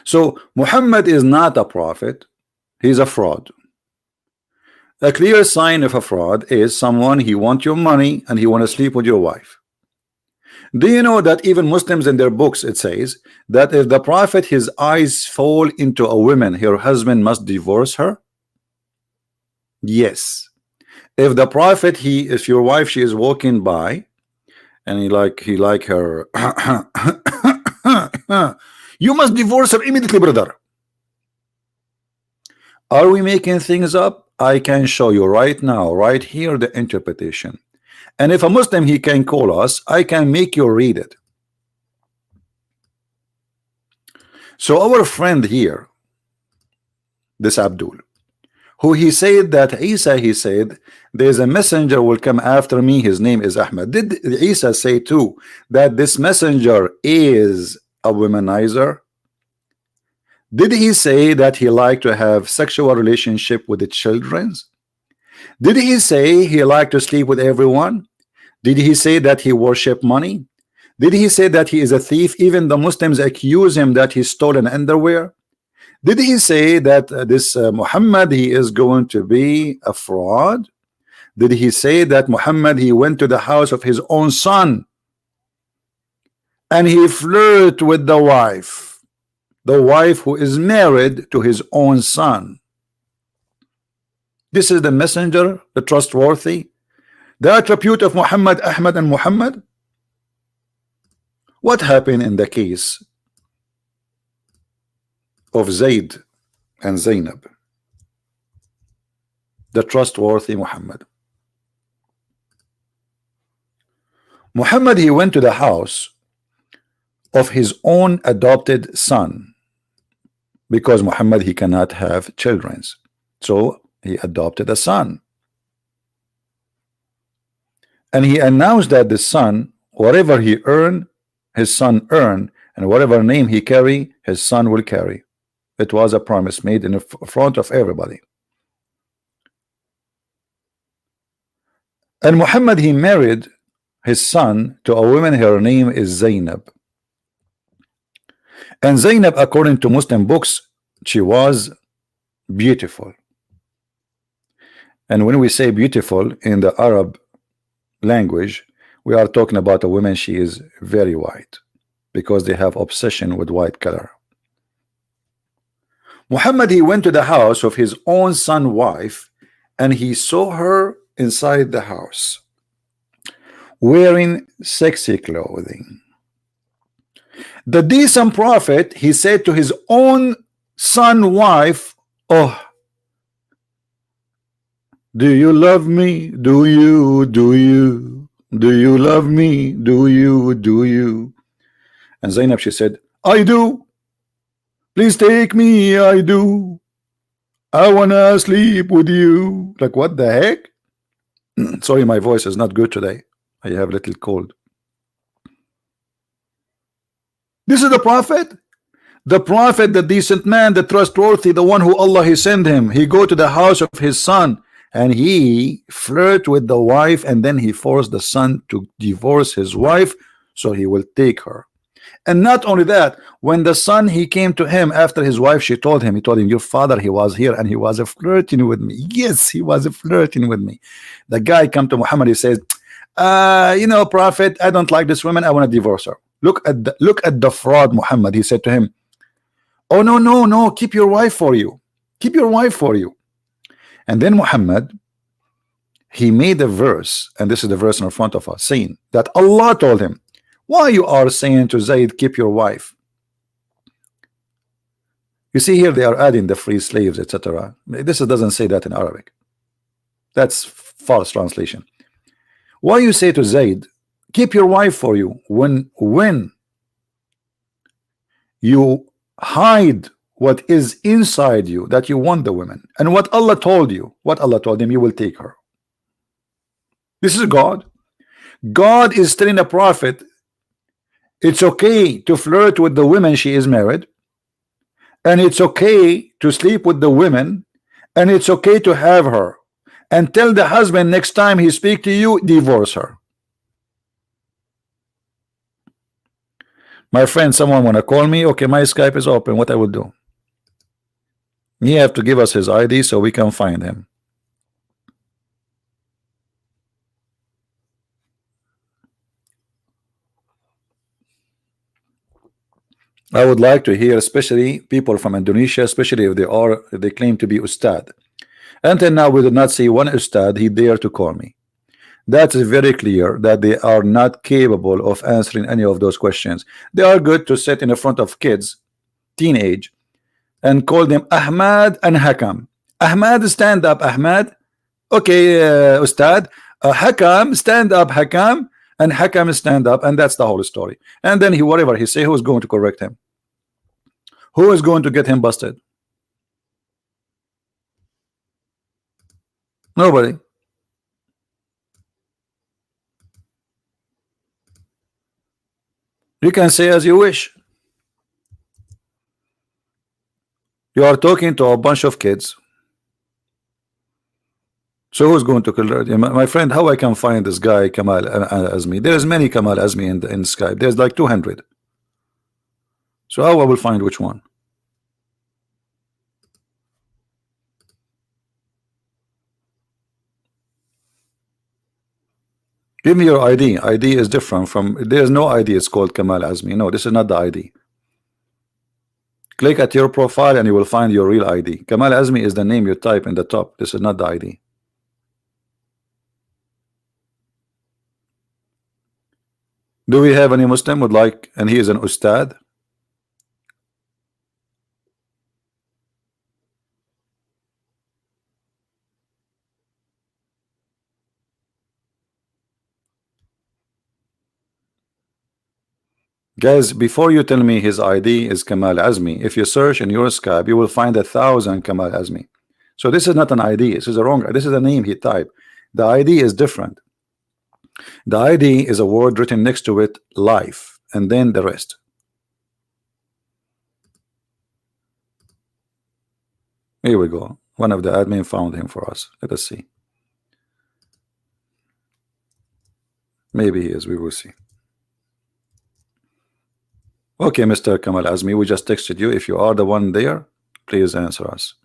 So Muhammad is not a prophet. He's a fraud. A clear sign of a fraud is someone, he wants your money and he want to sleep with your wife. Do you know that even Muslims in their books, it says that if the Prophet, his eyes fall into a woman, her husband must divorce her? Yes. If the Prophet, if your wife, she is walking by and he like her you must divorce her immediately, brother. Are we making things up? I can show you right now, right here, the interpretation. And if a Muslim, he can call us, I can make you read it. So our friend here, this Abdul, who he said that Isa, he said, there's a messenger will come after me, his name is Ahmed. Did Isa say too that this messenger is a womanizer? Did he say that he liked to have sexual relationship with the children? Did he say he liked to sleep with everyone? Did he say that he worship money? Did he say that he is a thief? Even the Muslims accuse him that he stole an underwear. Did he say that this Muhammad, he is going to be a fraud? Did he say that Muhammad, he went to the house of his own son and he flirted with the wife who is married to his own son? This is the messenger, the trustworthy, the attribute of Muhammad, Ahmad, and Muhammad. What happened in the case of Zayd and Zainab, the trustworthy Muhammad. Muhammad, he went to the house of his own adopted son, because Muhammad, he cannot have children, so he adopted a son, and he announced that the son, whatever he earned, his son earned, and whatever name he carry, his son will carry. It was a promise made in front of everybody. And Muhammad, he married his son to a woman, her name is Zainab. And Zainab, according to Muslim books, she was beautiful. And when we say beautiful in the Arab language, we are talking about a woman, she is very white, because they have obsession with white color. Muhammad, he went to the house of his own son wife, and he saw her inside the house wearing sexy clothing. The decent prophet, he said to his own son wife, oh, do you love me? Do you love me? Do you? And Zainab, she said, I do. Please take me, I do. I wanna sleep with you. Like, what the heck? Sorry, my voice is not good today. I have a little cold. This is the prophet, the decent man, the trustworthy, the one who Allah he sent him. He go to the house of his son and he flirt with the wife, and then he forced the son to divorce his wife so he will take her. And not only that, when the son he came to him after his wife, he told him, your father, he was here and he was flirting with me. Yes, he was flirting with me. The guy come to Muhammad, he says, prophet, I don't like this woman, I want to divorce her. Look at the fraud, Muhammad. He said to him, oh no, keep your wife for you, and then Muhammad, he made a verse, and this is the verse in front of us, saying that Allah told him, why you are saying to Zayd, keep your wife? You see here they are adding the free slaves, etc. This doesn't say that in Arabic. That's false translation. Why you say to Zayd, keep your wife for you, when you hide what is inside you, that you want the woman, and what Allah told him, you will take her. This is God. God is telling the prophet, it's okay to flirt with the women she is married, and it's okay to sleep with the women, and it's okay to have her, and tell the husband next time he speak to you, divorce her. My friend, someone wanna call me? Okay, my Skype is open. What I will do? He have to give us his ID so we can find him. I would like to hear, especially people from Indonesia, especially if they claim to be Ustadz. Until now, we did not see one Ustadz he dare to call me. That is very clear that they are not capable of answering any of those questions. They are good to sit in front of kids, teenage, and call them Ahmad and Hakam. Ahmad, stand up, Ahmad. Okay, Ustad. Hakam, stand up, Hakam. And Hakam stand up, and that's the whole story. And then whatever he say, who is going to correct him? Who is going to get him busted? Nobody. You can say as you wish. You are talking to a bunch of kids. So who's going to correct him? My friend, how I can find this guy Kamal Azmi? There's many Kamal Azmi in Skype. There's like 200. So how I will find which one? Give me your ID. ID is different from, there's no ID, it's called Kamal Azmi. No, this is not the ID. Click at your profile and you will find your real ID. Kamal Azmi is the name you type in the top. This is not the ID. Do we have any Muslim would like, and he is an Ustad? Guys, before you tell me his ID is Kamal Azmi, if you search in your Skype, you will find 1,000 Kamal Azmi. So this is not an ID. This is a wrong. This is a name he typed. The ID is different. The ID is a word written next to it, life, and then the rest. Here we go. One of the admin found him for us. Let us see. Maybe he is. We will see. Okay, Mr. Kamal Azmi, we just texted you. If you are the one there, please answer us.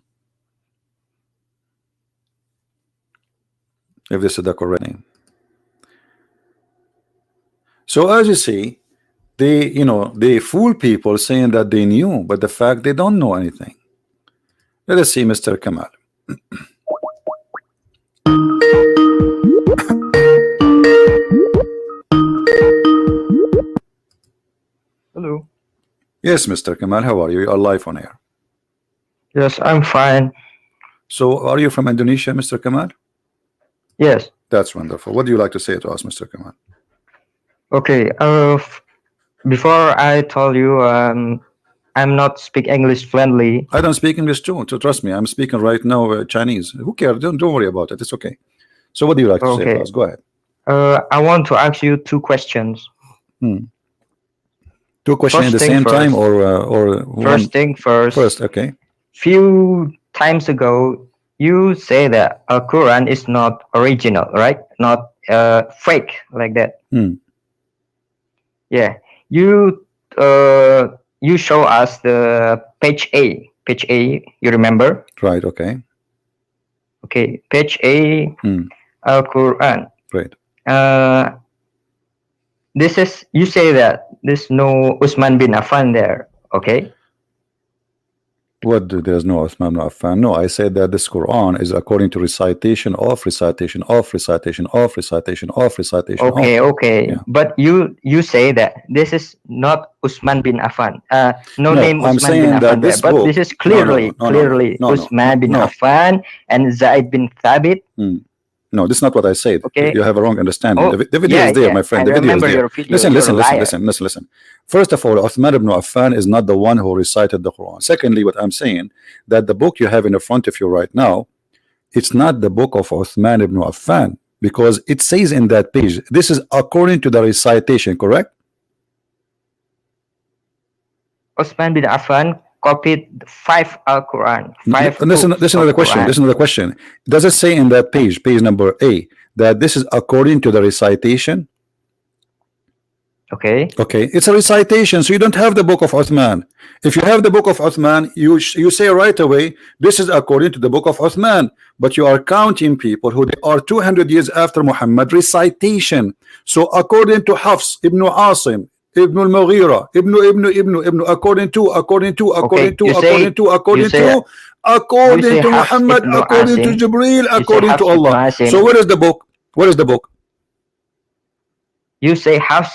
If this is the correct name. So as you see, they fool people saying that they knew, but the fact they don't know anything. Let us see, Mr. Kamal. Hello. Yes, Mr. Kamal, how are you? You are live on air. Yes, I'm fine. So are you from Indonesia, Mr. Kamal? Yes. That's wonderful. What do you like to say to us, Mr. Kamal? Okay. Before I told you, I'm not speak English fluently. I don't speak English too, so trust me. I'm speaking right now Chinese. Who cares? Don't worry about it. It's okay. So what do you like to say to us? Go ahead. I want to ask you two questions. Two questions at the same time, or first thing first. First, okay. Few times ago, you say that Quran is not original, right? Not fake like that. Yeah. You show us the page A. Page A. You remember? Right. Okay. Okay. Page A. Quran. Right. This is, you say that there's no Uthman bin Affan there, okay? What? There's no Uthman bin Affan? No, I said that this Quran is according to recitation of recitation of recitation of recitation of recitation. Okay, of. okay. Yeah. But you say that this is not Uthman bin Affan. No name Uthman bin Affan there, but this is clearly Uthman bin Affan and Zaid bin Thabit. No, this is not what I said. Okay. You have a wrong understanding. The video is there, my friend. The video is there. Listen. First of all, Uthman ibn Affan is not the one who recited the Quran. Secondly, what I'm saying, that the book you have in front of you right now, it's not the book of Uthman ibn Affan, because it says in that page, this is according to the recitation, correct? Uthman bin Affan copied 5 Al-Quran. Listen to the question. Listen to the question. Does it say in that page number A, that this is according to the recitation? Okay. Okay. It's a recitation, so you don't have the book of Uthman. If you have the book of Uthman, you say right away, this is according to the book of Uthman. But you are counting people who they are 200 years after Muhammad, recitation. So according to Hafs ibn Asim, Ibn al-Mughira, Ibn, according to Muhammad, according to Jibreel, according to Allah. So where is the book? Where is the book? You say Hafs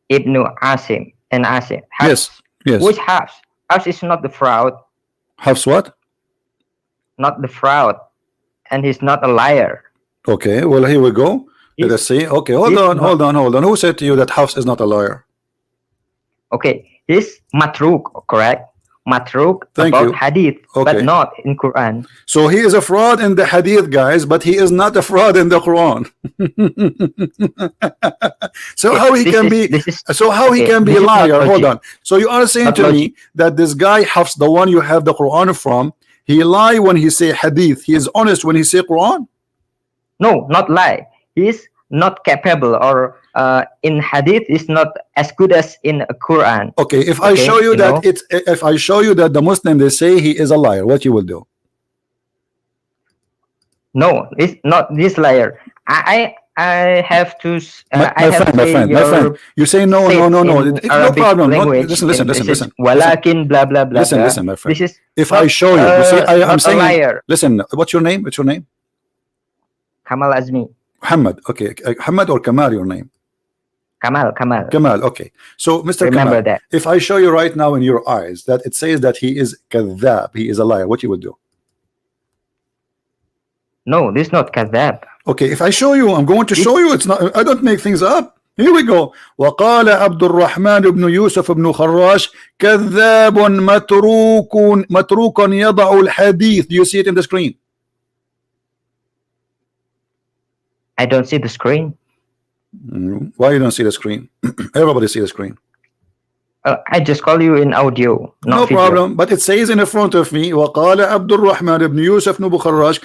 ibn Asim and Asim. Yes. Which Hafs? Hafs is not the fraud. Hafs what? Not the fraud. And he's not a liar. Okay, well, here we go. Let us see. Okay, hold on. Who said to you that Hafs is not a liar? Okay, he's matruk, correct? Matruk about hadith, but not in Quran. So he is a fraud in the hadith, guys, but he is not a fraud in the Quran. So how he can be? So how he can be a liar? Hold on. So you are saying to me that this guy Hafs, the one you have the Quran from, he lie when he say hadith. He is honest when he say Quran. No, not lie. He is not capable, or in hadith is not as good as in Quran. Okay, if I show you that if I show you that the Muslim they say he is a liar, what you will do? No, it's not this liar. I have to. My friend. You say no. No problem. Listen. Walakin blah blah blah. Listen, my friend. This is if I show you, you see, I'm saying. Liar. Listen, what's your name? What's your name? Kamal Azmi. Muhammad. Okay, Muhammad or Kamal, your name? Kamal. Okay. So, Mr. Remember Kamal, that. if I show you right now in your eyes that it says that he is kadhab, he is a liar, what you would do? No, this is not kadhab. Okay, if I show you, I'm going to show you. It's not. I don't make things up. Here we go. وقال عبد الرحمن بن يوسف بن خراش كذاب متروك يضع الحديث. Do you see it in the screen? I don't see the screen. Why you don't see the screen? Everybody see the screen. I just call you in audio. No problem, but it says in front of me وقال عبد الرحمن بن يوسف بن خراش,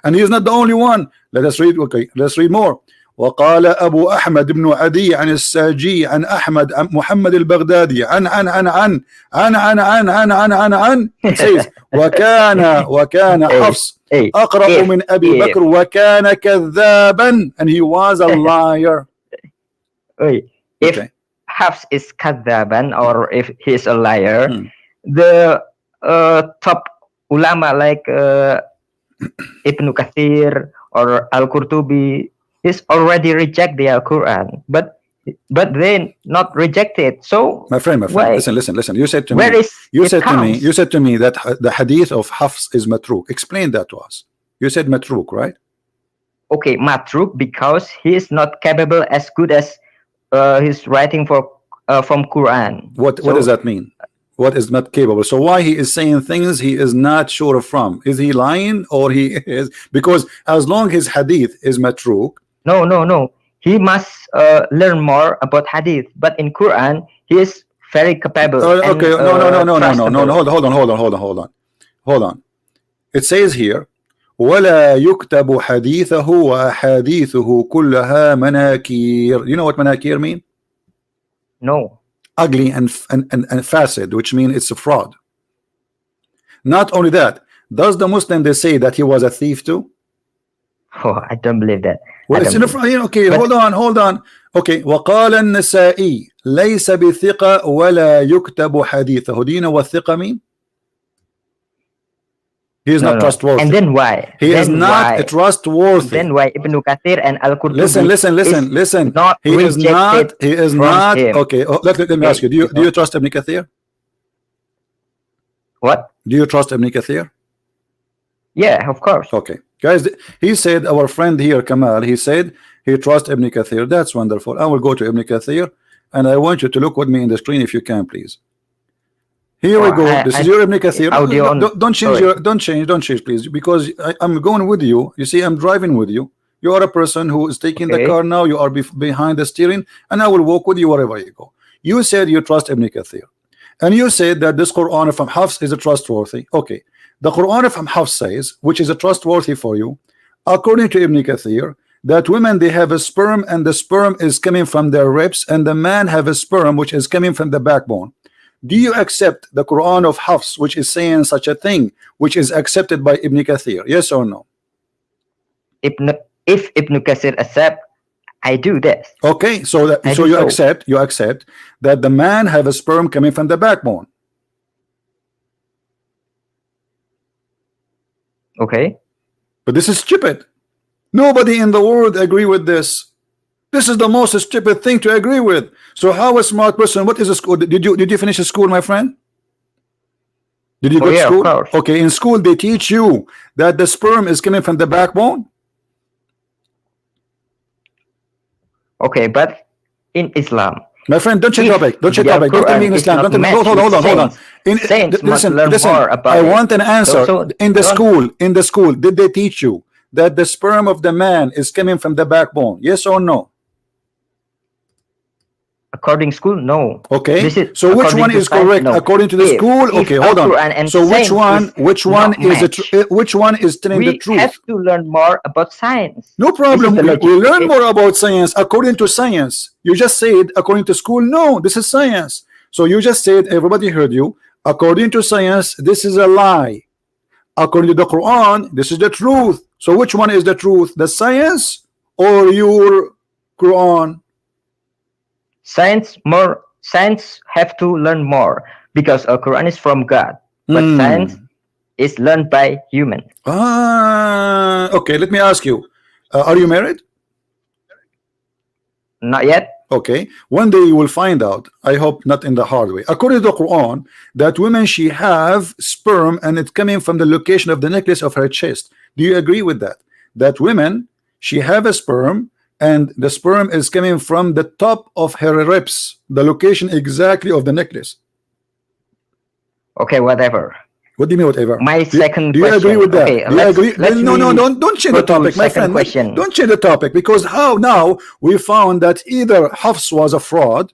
and he is not the only one. Let us read. Okay, let's read more. وقال أبو أحمد بن عدي عن الساجي عن أحمد عن محمد البغدادي عن it says وكان حفص أقرأ من أبي بكر وكان كذابا, and he was a liar. If Hafs is kadhaban, or if he is a liar, the top ulama like Ibn Kathir or Al-Qurtubi is already reject the Al-Quran, but they not reject it. So my friend, listen. You said to me, you said to me that the hadith of Hafs is matruk. Explain that to us. You said matruk, right? Okay, matruk because he is not capable as good as his writing from Quran. What does that mean? What is not capable? So why he is saying things he is not sure from? Is he lying or he is? Because as long as hadith is matruk. No. He must learn more about hadith. But in Quran, he is very capable. Okay, no. Hold on. It says here, ولا يكتب حديثه وأحاديثه كلها مناكير. You know what manakir mean? No. Ugly and facet, which means it's a fraud. Not only that, does the Muslim they say that he was a thief too? Oh, I don't believe that. Well, it's in the front. Okay, but, hold on. Okay, وقال النسائي ليس بثقة ولا يكتب حديثه. Do you know what ثقة mean? He is not trustworthy. And then why? He is not trustworthy. Then why Ibn Kathir and Al-Qurtubi listen. He is not. Okay, let me ask you. Do you trust Ibn Kathir? What? Do you trust Ibn Kathir? Yeah, of course. Okay, guys, he said, our friend here, Kamal, he said he trusts Ibn Kathir. That's wonderful. I will go to Ibn Kathir, and I want you to look with me in the screen if you can, please. Here we go. This is your Ibn Kathir. Don't change, please, because I'm going with you. You see, I'm driving with you. You are a person who is taking the car now. You are behind the steering, and I will walk with you wherever you go. You said you trust Ibn Kathir, and you said that this Quran from Hafs is a trustworthy. Okay, the Quran from Hafs says, which is a trustworthy for you, according to Ibn Kathir, that women they have a sperm, and the sperm is coming from their ribs, and the man have a sperm which is coming from the backbone. Do you accept the Quran of Hafs, which is saying such a thing, which is accepted by Ibn Kathir? Yes or no? If Ibn Kathir accept, I do this. Okay, so you accept that the man have a sperm coming from the backbone. Okay. But this is stupid. Nobody in the world agree with this. This is the most stupid thing to agree with. So how a smart person? What is a school? Did you finish a school, my friend? Did you go to school? Of course. Okay, in school they teach you that the sperm is coming from the backbone. Okay, but in Islam, my friend, don't change topic. Don't change topic. Don't tell me in Islam. Don't tell me. Hold on. Listen. I want an answer. In the school, did they teach you that the sperm of the man is coming from the backbone? Yes or no? According to school, no. Okay. So which one is correct? No. According to the school? Okay, hold on. So which one is telling the truth? We have to learn more about science. No problem. We learn more about science according to science. You just said according to school. No, this is science. So you just said, everybody heard you. According to science, this is a lie. According to the Quran, this is the truth. So which one is the truth? The science or your Quran? Science have to learn more because Quran is from God, but science is learned by human. Okay, let me ask you, are you married? Not yet. Okay, one day you will find out. I hope not in the hard way. According to the Quran, that women she have sperm and it's coming from the location of the necklace of her chest. Do you agree with that? That women she have a sperm and the sperm is coming from the top of her ribs, the location exactly of the necklace. Okay, whatever. What do you mean whatever? My second do you question. agree with that? Okay, do you agree? No, don't change the topic, my friend. Question. Don't change the topic, because how now we found that either Hafs was a fraud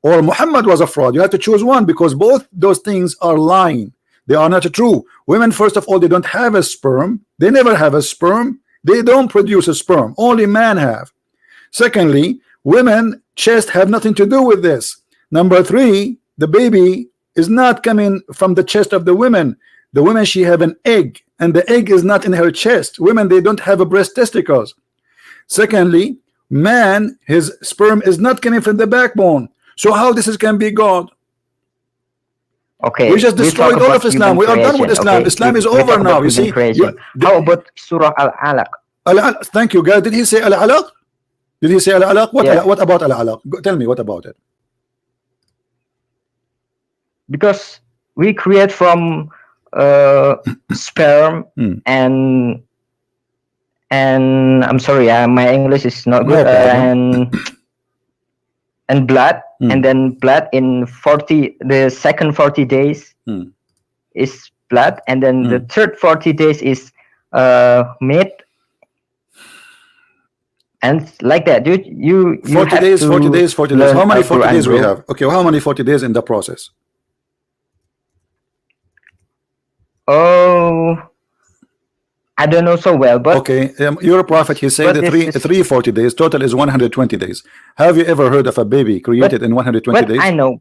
or Muhammad was a fraud. You have to choose one, because both those things are lying. They are not true. Women, first of all, they don't have a sperm. They never have a sperm. They don't produce a sperm. Only men have. Secondly, women chest have nothing to do with this. Number three, the baby is not coming from the chest of the women. The women, she have an egg, and the egg is not in her chest. Women, they don't have a breast testicles. Secondly, man, his sperm is not coming from the backbone. So how this can be God? Okay, we just destroyed all of Islam. We are done with Islam. Okay. Islam is over now. You see? How about Surah Al-Alaq? Thank you, guys. Did he say Al-Alaq? Did he say Al-Alaq? What about Al-Alaq? Tell me, what about it? Because we create from sperm and I'm sorry, my English is not good. And blood, and then blood in the second 40 days is blood, and then the third 40 days is meat, and like that. You 40 days, 40 days, 40 days. How many 40 days we have? Okay, well, how many 40 days in the process? Oh, I don't know so well, but okay, your prophet, he said that 3 40 days total is 120 days. Have you ever heard of a baby created in 120 days? I know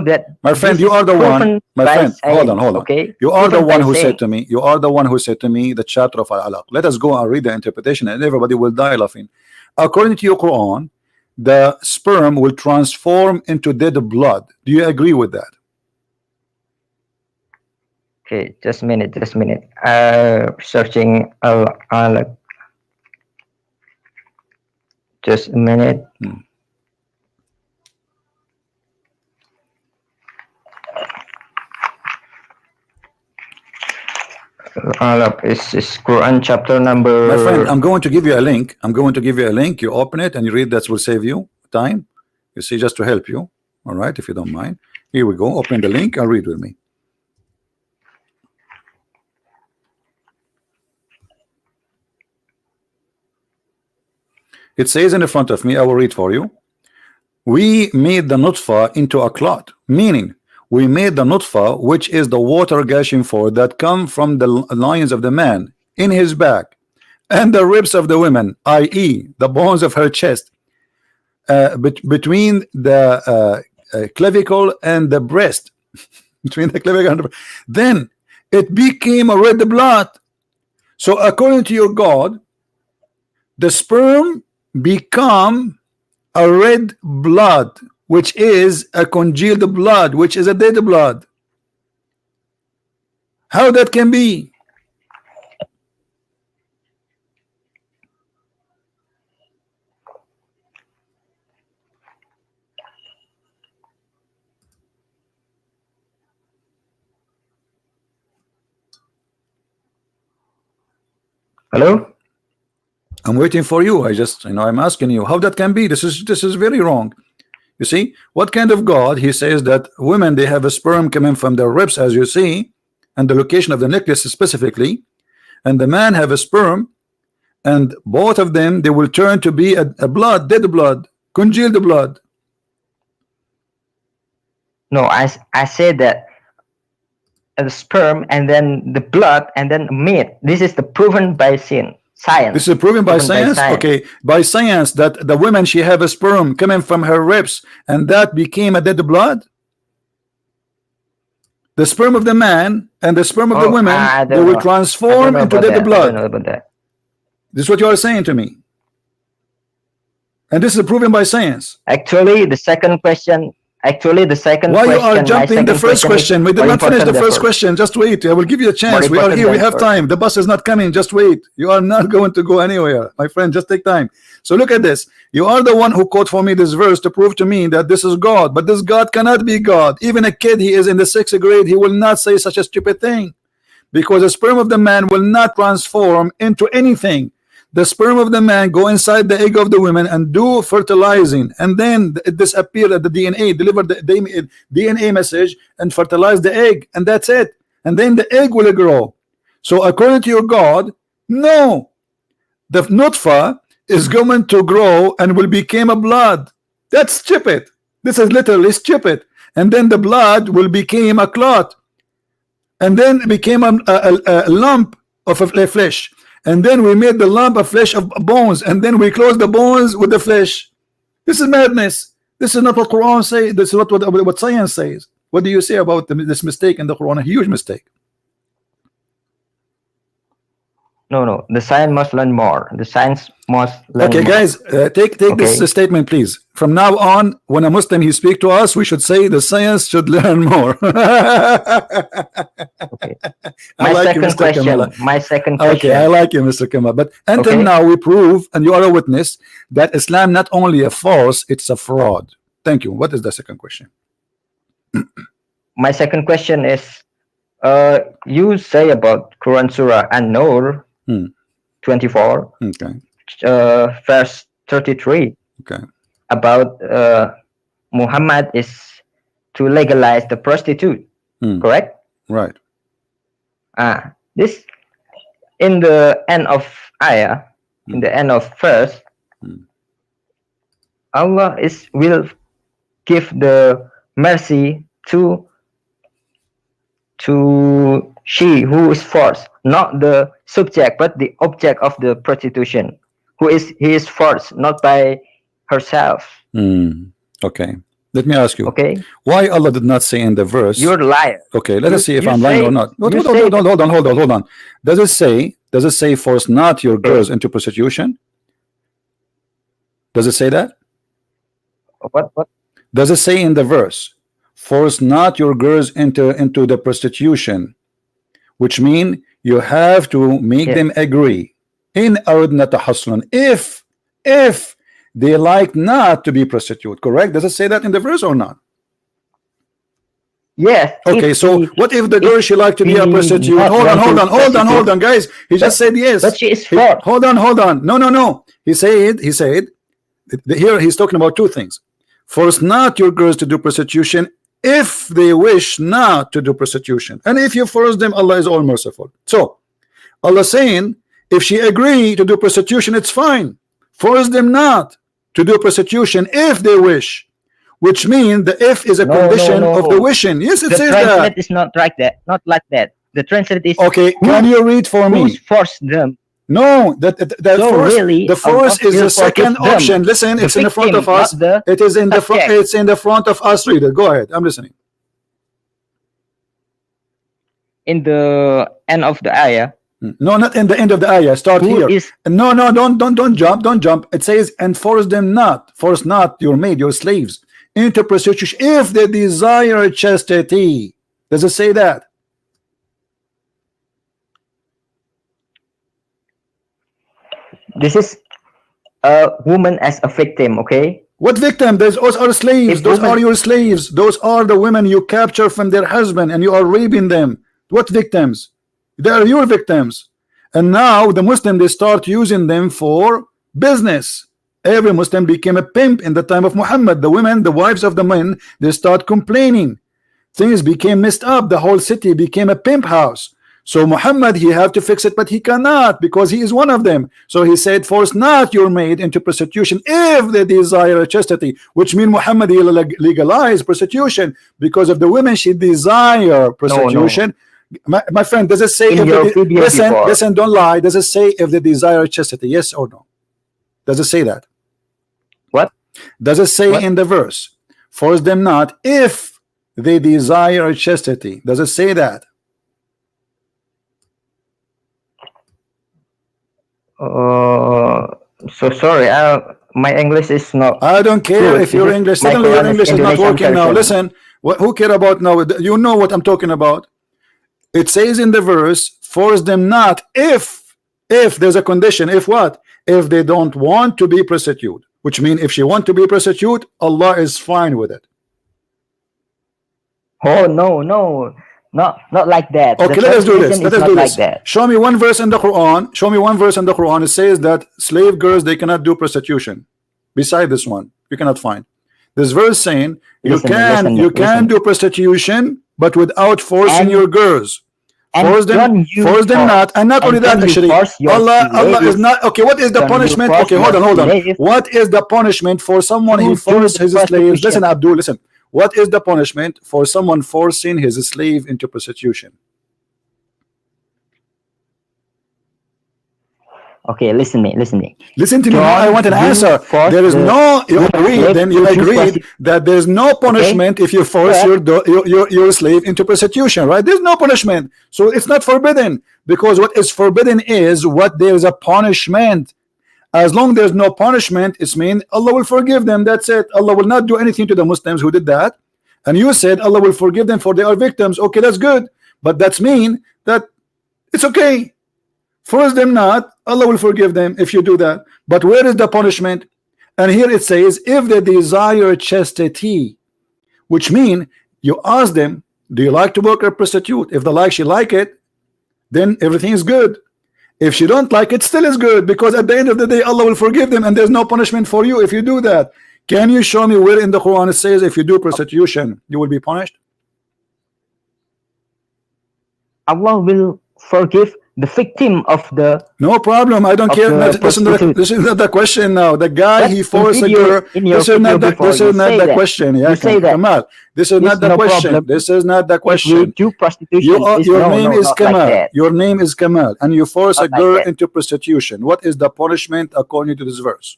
that, my friend, you are the one, my friend, hold on, okay, you are the one who said to me, the chapter of Al-Alaq. Let us go and read the interpretation, and everybody will die laughing. According to your Quran, the sperm will transform into dead blood. Do you agree with that? Okay, just a minute. Searching Al-Alaq. Just a minute. Al-Alaq is Quran chapter number. My friend, I'm going to give you a link. You open it and you read. That will save you time. You see, just to help you. All right, if you don't mind. Here we go. Open the link and read with me. It says in the front of me, I will read for you. We made the nutfa into a clot, meaning we made the nutfa, which is the water gushing forth that come from the loins of the man in his back, and the ribs of the women, i.e. the bones of her chest, between the clavicle and the breast, between the clavicle and the breast. Then it became a red blood. So according to your God, the sperm become a red blood, which is a congealed blood, which is a dead blood. How that can be? Hello? I'm waiting for you. I'm asking you how that can be. This is very wrong. You see, what kind of God? He says that women, they have a sperm coming from their ribs, as you see, and the location of the necklace specifically, and the man have a sperm, and both of them, they will turn to be a blood, dead blood, congealed blood. No, I said that the sperm and then the blood and then meat. This is the proven by science. This is proven by science. Okay, by science that the woman, she have a sperm coming from her ribs, and that became a dead blood. The sperm of the man and the sperm of the women, they will transform into dead blood. I don't know about that. This is what you are saying to me, and this is proven by science. Actually, the second question. Why you are jumping the first question? We did not finish the first question. Just wait. I will give you a chance. We are here. We have time. The bus is not coming. Just wait. You are not going to go anywhere, my friend. Just take time. So look at this. You are the one who quote for me this verse to prove to me that this is God. But this God cannot be God. Even a kid, he is in the 6th grade, he will not say such a stupid thing, because the sperm of the man will not transform into anything. the sperm of the man go inside the egg of the woman and do fertilizing, and then it disappear at the DNA, deliver the DNA message and fertilize the egg, and that's it. And then the egg will grow. So according to your God, no, the nutfa is going to grow and will become a blood. That's stupid. This is literally stupid. And then the blood will become a clot, and then it became a lump of flesh, and then we made the lump of flesh of bones, and then we close the bones with the flesh. This is madness. This is not what Quran says. This is what science says. What do you say about this mistake in the Quran? A huge mistake. No, the science must learn more. The science must learn okay, more. Guys, take this statement, please. From now on, when a Muslim he speak to us, we should say the science should learn more. Okay. My second question. Okay, I like you, Mr. Kamal. But until now, we prove, and you are a witness, that Islam not only a farce, it's a fraud. Thank you. What is the second question? My second question is, you say about Quran Surah An-Nur 24, verse 33, about Muhammad is to legalize the prostitute, correct? Right. This in the end of ayah, in the end of verse, Allah will give the mercy to she who is forced, not the subject but the object of the prostitution, he is forced, not by herself. Okay, let me ask you, okay, why Allah did not say in the verse, you're a liar? Okay, let us see if I'm lying or not. Hold on. Does it say force not your girls into prostitution? Does it say that? What does it say in the verse? Force not your girls into the prostitution, which mean you have to make them agree in aradna tahassunan, if they like not to be prostitute, correct? Does it say that in the verse or not? Yes. Okay, so what if the girl she like to be a prostitute? Hold on, guys. He just said yes. But she is forced. Hold on. No. He said here he's talking about two things. Force not your girls to do prostitution if they wish not to do prostitution, and if you force them, Allah is all merciful. So Allah saying if she agree to do prostitution, it's fine. Force them not to do prostitution if they wish, which means the if is a condition of the wishing. Yes, it says that. The translate is not like that. Not like that. The translate is okay. Can you read for me? Who's forced them? No, the force is the second option. Listen, it's in the front of us. It is in the front. It's in the front of us. Reader, go ahead. I'm listening. In the end of the ayah. No, not in the end of the ayah. Start here. No, don't jump. It says, and force not your maid, your slaves into prostitution if they desire chastity. Does it say that? This is a woman as a victim, okay? What victim? Those are slaves. Those are your slaves. Those are the women you capture from their husband and you are raping them. What victims? They are your victims. And now the Muslim, they start using them for business. Every Muslim became a pimp in the time of Muhammad. The women, the wives of the men, they start complaining. Things became messed up. The whole city became a pimp house. So Muhammad, he have to fix it, but he cannot because he is one of them. So he said, force not your maid into prostitution if they desire chastity, which means Muhammad, he legalized prostitution because of the women, she desire prostitution. No. My friend, does it say listen, don't lie. Does it say if they desire chastity? Yes or no? Does it say that? What? Does it say in the verse, force them not if they desire chastity? Does it say that? So sorry, my English is not. I don't care if your English. Suddenly your English is not working now. Listen, who care about now? You know what I'm talking about. It says in the verse, force them not if there's a condition. If what? If they don't want to be prostitute, which means if she want to be prostitute, Allah is fine with it. Oh no, not like that. Okay, let us do this. Let us do this. Show me one verse in the Quran. Show me one verse in the Quran. It says that slave girls, they cannot do prostitution. Beside this one, you cannot find this verse saying you can do prostitution, but without forcing your girls. Force them not, and not only that. Actually, Allah is not okay. What is the punishment? Okay, hold on. What is the punishment for someone who forced his slaves? Listen, Abdul, listen. What is the punishment for someone forcing his slave into prostitution? Okay, listen to me. Listen to me. I want an answer. There is no. You agreed. Then you agreed that there's no punishment if you force your slave into prostitution, right? There's no punishment, so it's not forbidden, because what is forbidden is what there is a punishment. As long there's no punishment, it's mean Allah will forgive them. That's it. Allah will not do anything to the Muslims who did that. And you said Allah will forgive them for they are victims. Okay, that's good, but that's mean that it's okay. Force them not, Allah will forgive them if you do that. But where is the punishment? And here it says, if they desire chastity, which mean you ask them, do you like to work a prostitute? If she like it, then everything is good. If she don't like it, still is good, because at the end of the day Allah will forgive them and there's no punishment for you if you do that. Can you show me where in the Quran it says if you do prostitution you will be punished? Allah will forgive the victim of the. No problem. I don't care. This is not the question now. The guy he forced a girl. This is not the question. Yeah, Kamal. This is not the question. This is not the question. Your name is Kamal. Your name is Kamal, and you force a girl into prostitution. What is the punishment according to this verse?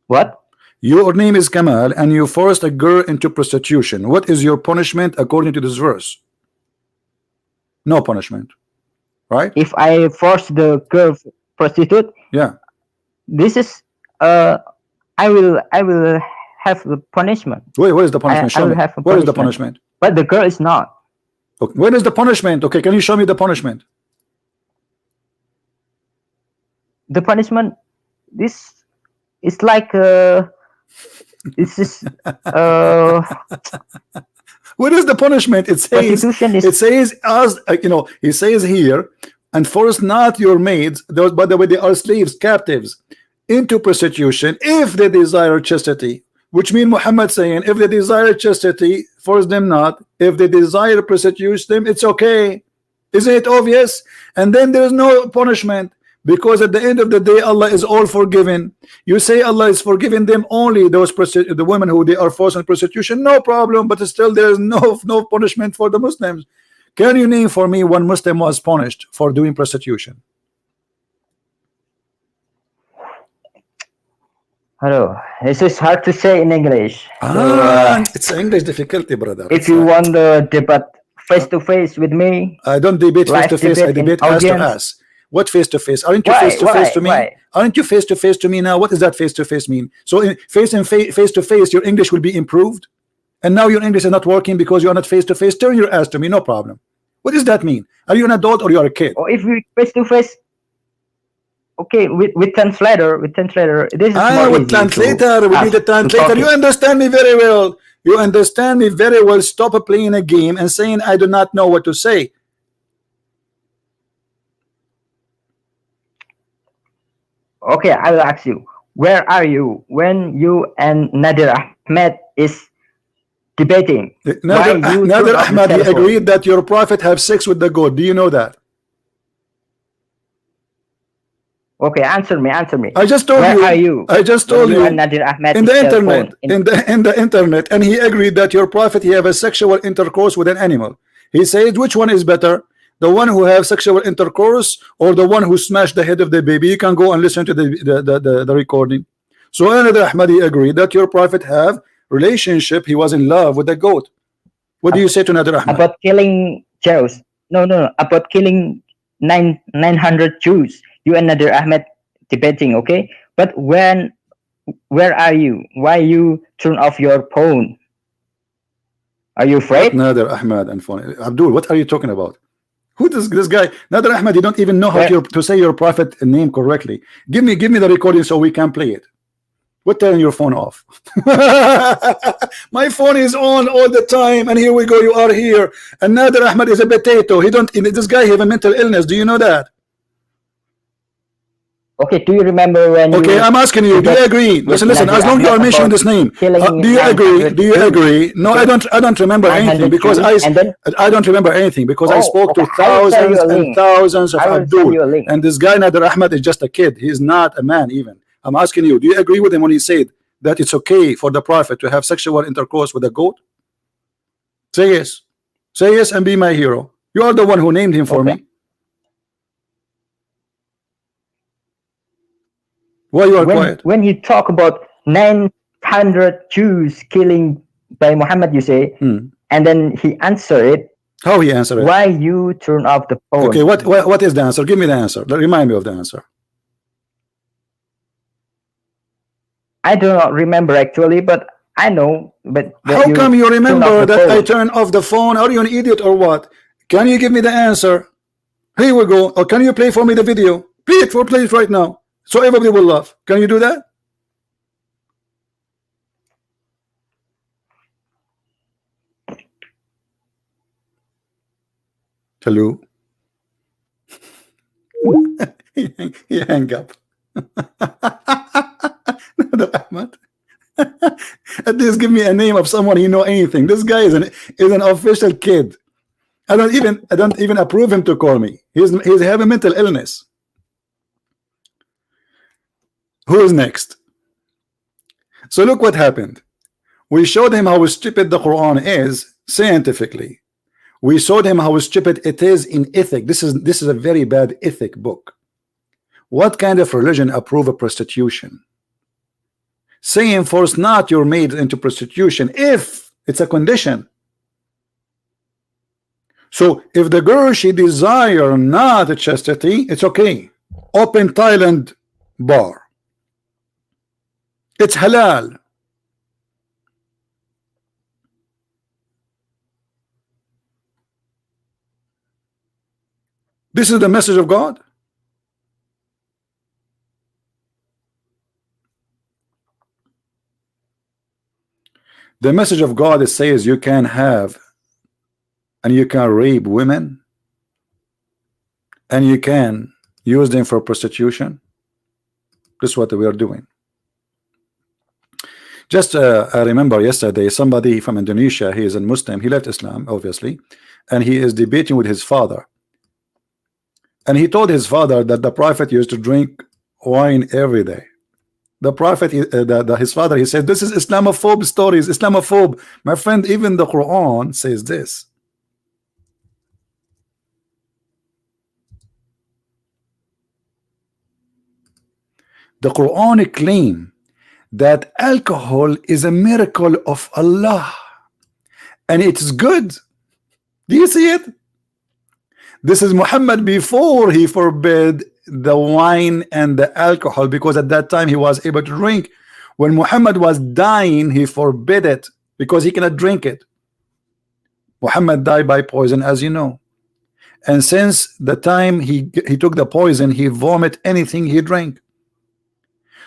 What? Your name is Kamal, and you forced a girl into prostitution. What is your punishment according to this verse? No punishment, right? If I force the girl prostitute, yeah, this is I will have the punishment. Wait, what is the punishment? Show me. Where is the punishment? But the girl is not. Okay. Where is the punishment? Okay, can you show me the punishment? The punishment, this is like this is What is the punishment? It says as he says here, and force not your maids, those by the way they are slaves, captives, into prostitution if they desire chastity, which means Muhammad saying if they desire chastity, force them not. If they desire prostitute them, it's okay. Isn't it obvious? And then there is no punishment, because at the end of the day Allah is all forgiven. You say Allah is forgiving them only the women who they are forced in prostitution, no problem, but still there is no punishment for the Muslims. Can you name for me one Muslim was punished for doing prostitution? Hello, this is hard to say in English. It's English difficulty, brother. If you want the debate face to face with me, I don't debate face to face. I debate ass to ass. What face to face? Aren't you face to face to me? Aren't you face to face to me now? What does that face to face mean? So in face to face, your English will be improved, and now your English is not working because you are not face to face. Turn your ass to me, no problem. What does that mean? Are you an adult or you are a kid? Or if we face to face, okay, with translator, this is more with translator. We need a translator. You understand me very well. You understand me very well. Stop playing a game and saying I do not know what to say. Okay, I will ask you, where are you when you and Nadir Ahmed is debating? Nadir Ahmed, he agreed that your prophet have sex with the goat. Do you know that? Okay, answer me. I just told you. Where are you? I just told you. And Nadir Ahmed in the internet, in the internet, and he agreed that your prophet he have a sexual intercourse with an animal. He said, which one is better? The one who have sexual intercourse or the one who smashed the head of the baby? You can go and listen to the recording. So Nadir Ahmadi agreed that your prophet have relationship. He was in love with the goat. What do you say to Nadir Ahmad? About killing Jews? No. About killing 900 Jews. You and Nadir Ahmed debating, okay? But where are you? Why you turn off your phone? Are you afraid? Nadir Ahmad and phone. Abdul, what are you talking about? Who is this guy? Nadir Ahmad, you don't even know how to say your prophet name correctly. Give me the recording so we can play it. What turn your phone off? My phone is on all the time, and here we go. You are here. Another Ahmed is a potato. He don't. This guy have a mental illness. Do you know that? Okay, do you remember when? Okay, I'm asking you. Do you agree? Listen. As long as you are mentioning this name, do you agree? Do you agree? No, I don't. I don't remember anything because I don't remember anything because I spoke to thousands and thousands of Abdul, and this guy Nader Ahmed is just a kid. He is not a man even. I'm asking you. Do you agree with him when he said that it's okay for the Prophet to have sexual intercourse with a goat? Say yes. Say yes and be my hero. You are the one who named him for me. Why you are quiet? When you talk about 900 Jews killing by Muhammad, you say, and then he answered it. How he answered it? Why you turn off the phone? Okay, what is the answer? Give me the answer. Remind me of the answer. I do not remember actually, but I know. But how come you remember that I turned off the phone? Are you an idiot or what? Can you give me the answer? Here we go. Or can you play for me the video? Play it right now. So everybody will laugh. Can you do that? Hello? he hang up. Ahmed. At least give me a name of someone he know anything. This guy is an official kid. I don't even approve him to call me. He's having mental illness. Who is next? So look what happened. We showed him how stupid the Quran is scientifically. We showed him how stupid it is in ethic. This is a very bad ethic book. What kind of religion approve of prostitution? Saying force not your maid into prostitution if it's a condition. So if the girl she desire not chastity, it's okay. Open Thailand bar. It's halal. This is the message of God. The message of God says you can have and you can rape women and you can use them for prostitution. This is what we are doing. Just I remember yesterday somebody from Indonesia, he is a Muslim, he left Islam obviously, and he is debating with his father, and he told his father that the Prophet used to drink wine every day. The Prophet, his father, he said, this is Islamophobe stories, Islamophobe. My friend, even the Quran says this. The Quran claims that alcohol is a miracle of Allah and it's good. Do you see it? This is Muhammad before he forbid the wine and the alcohol, because at that time he was able to drink. When Muhammad was dying, he forbid it because he cannot drink it. Muhammad died by poison, as you know, and since the time he took the poison, he vomit anything he drank.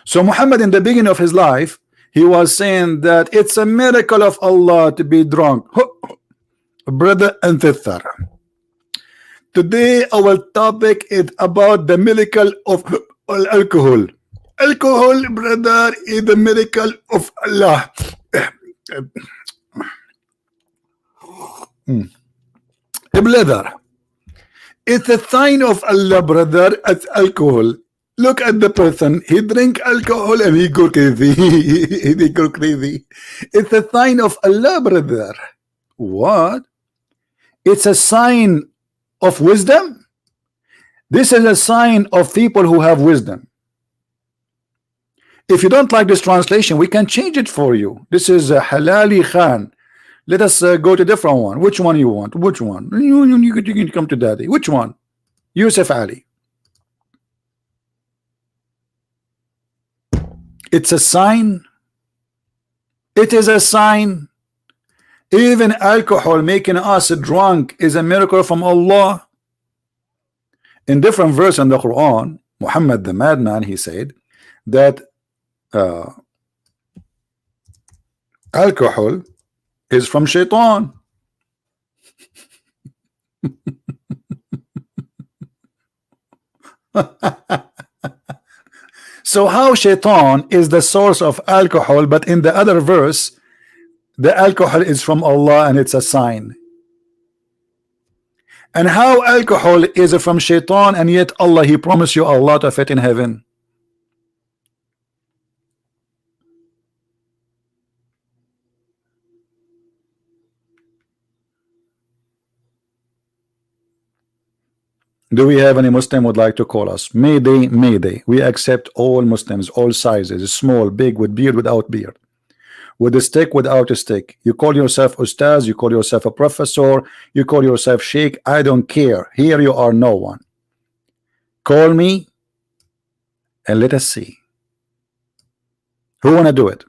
So Muhammad in the beginning of his life, he was saying that it's a miracle of Allah to be drunk. Brother and sister, today our topic is about the miracle of alcohol. Alcohol, brother, is the miracle of Allah. Brother, it's a sign of Allah, brother, as alcohol. Look at the person, he drink alcohol and he go crazy. He go crazy. It's a sign of Allah, brother. What? It's a sign of wisdom. This is a sign of people who have wisdom. If you don't like this translation, we can change it for you. This is a Halali Khan. Let us go to a different one. Which one you want? Which one? You can come to daddy. Which one? Yusuf Ali. It's a sign. It is a sign. Even alcohol making us drunk is a miracle from Allah. In different verse in the Quran, Muhammad the madman, he said that alcohol is from shaitan. So how shaitan is the source of alcohol, but in the other verse the alcohol is from Allah and it's a sign? And how alcohol is from shaitan, and yet Allah, he promised you a lot of it in heaven? Do we have any Muslim would like to call us? Mayday, mayday. We accept all Muslims, all sizes, small, big, with beard, without beard, with a stick, without a stick. You call yourself Ustadz, you call yourself a professor, you call yourself Sheikh, I don't care. Here you are no one. Call me and let us see. Who wanna do it?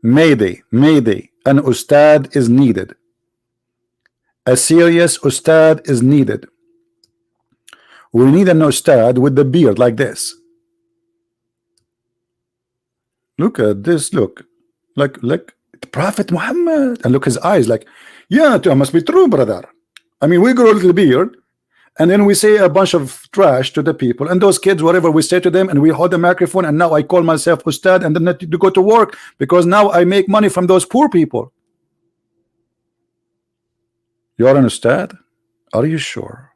Mayday, mayday. An Ustad is needed. A serious Ustad is needed. We need an Ustad with the beard like this. Look at this, look. Like Prophet Muhammad. And look his eyes, like, yeah, it must be true, brother. I mean, we grow a little beard, and then we say a bunch of trash to the people, and those kids, whatever we say to them, and we hold the microphone, and now I call myself Ustad, and then to go to work, because now I make money from those poor people. You're an Ustad? Are you sure?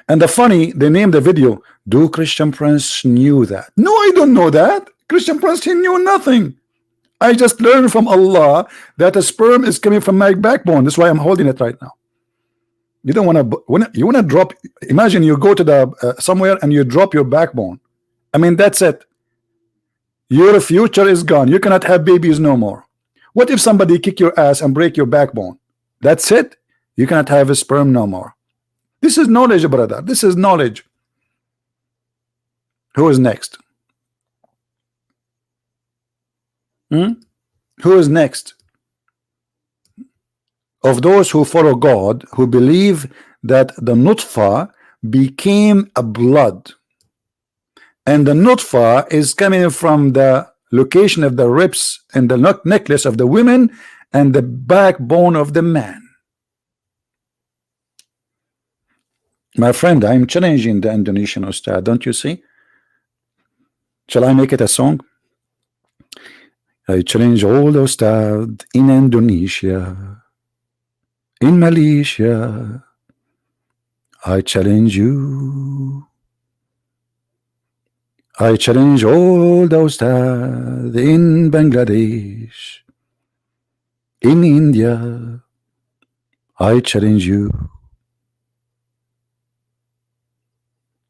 And the funny, they named the video, do Christian Prince knew that? No, I don't know that. Christian Prince, he knew nothing. I just learned from Allah that a sperm is coming from my backbone. That's why I'm holding it right now. You don't want to, you want to drop, imagine you go to the somewhere and you drop your backbone. I mean, that's it. Your future is gone. You cannot have babies no more. What if somebody kick your ass and break your backbone? That's it. You cannot have a sperm no more. This is knowledge, brother. This is knowledge. Who is next? Who is next? Of those who follow God, who believe that the nutfa became a blood, and the nutfa is coming from the location of the ribs and the necklace of the women and the backbone of the man. My friend, I'm challenging the Indonesian Ustad, don't you see? Shall I make it a song? I challenge all the Ustad in Indonesia, in Malaysia. I challenge you. I challenge all the Ustad in Bangladesh, in India. I challenge you.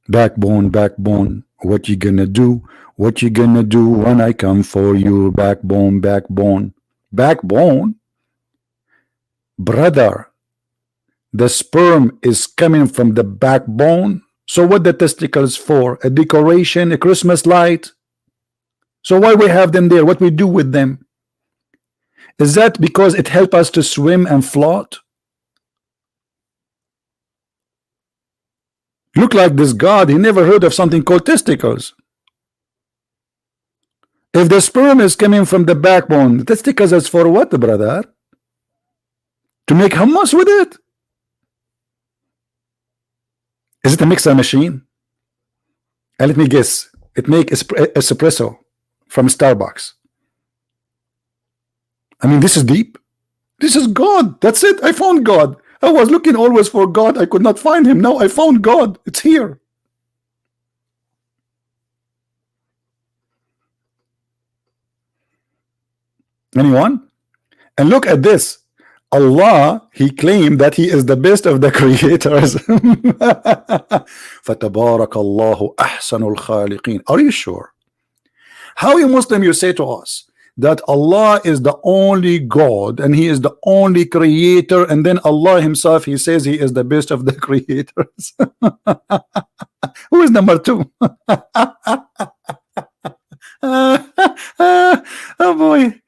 Backbone, backbone, what you gonna do? What you gonna do when I come for you? Backbone, backbone, backbone. Brother, the sperm is coming from the backbone. So what the testicles for? A decoration, a Christmas light? So why we have them there? What we do with them? Is that because it helps us to swim and float? Look like this God, he never heard of something called testicles. If the sperm is coming from the backbone, the testicles is for what, brother? To make hummus with it? Is it a mixer machine? And let me guess, it makes espresso from Starbucks. I mean, this is deep. This is God. That's it. I found God. I was looking always for God. I could not find him. Now I found God. It's here. Anyone? And look at this. Allah, he claimed that he is the best of the creators. فَتَبَارَكَ اللَّهُ أَحْسَنُ الْخَالِقِينَ. Are you sure? How you Muslim you say to us that Allah is the only God and he is the only creator, and then Allah himself, he says he is the best of the creators? Who is number two? Oh boy.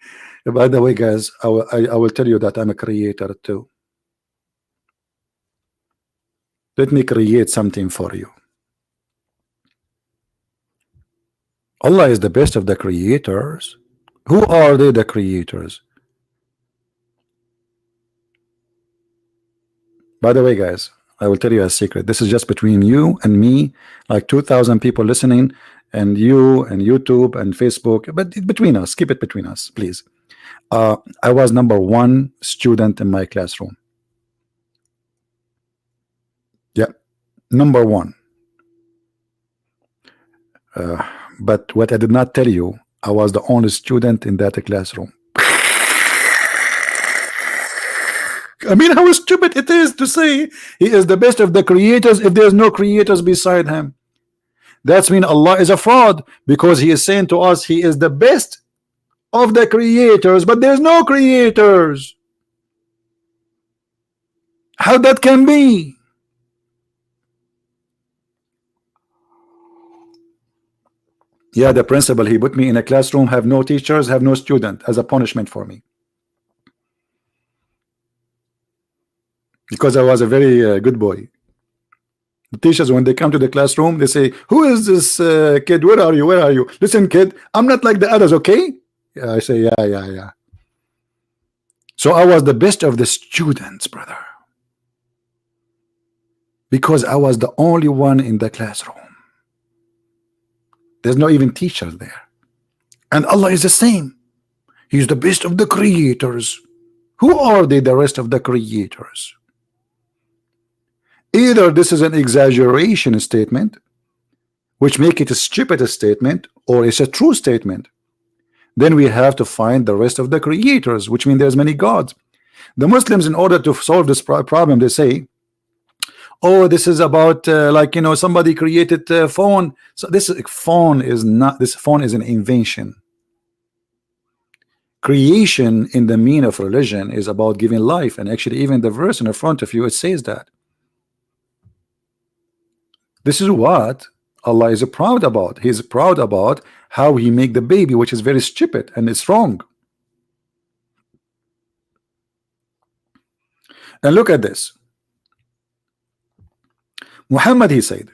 By the way, guys, I will tell you that I'm a creator too. Let me create something for you. Allah is the best of the creators. Who are they, the creators? By the way, guys, I will tell you a secret. This is just between you and me, like 2,000 people listening, and you and YouTube and Facebook, but between us, keep it between us, please. I was #1 student in my classroom. Yeah, #1. But what I did not tell you, I was the only student in that classroom. I mean, how stupid it is to say he is the best of the creators if there's no creators beside him. That's mean Allah is a fraud, because he is saying to us he is the best of the creators, but there's no creators. How that can be? Yeah, the principal, he put me in a classroom, have no teachers, have no student, as a punishment for me, because I was a very good boy. The teachers, when they come to the classroom, they say, who is this kid? Where are you? Where are you? Listen, kid, I'm not like the others, okay? Yeah, I say, yeah. So I was the best of the students, brother, because I was the only one in the classroom. There's no even teachers there. And Allah is the same. He's the best of the creators. Who are they, the rest of the creators? Either this is an exaggeration statement, which make it a stupid statement, or it's a true statement. Then we have to find the rest of the creators, which means there's many gods. The Muslims, in order to solve this problem, they say, oh, this is about like, you know, somebody created a phone. So this phone is not, this phone is an invention. Creation in the meaning of religion is about giving life, and actually even the verse in the front of you, it says that. This is what Allah is proud about. He's proud about how he make the baby, which is very stupid and it's wrong. And look at this. Muhammad, he said,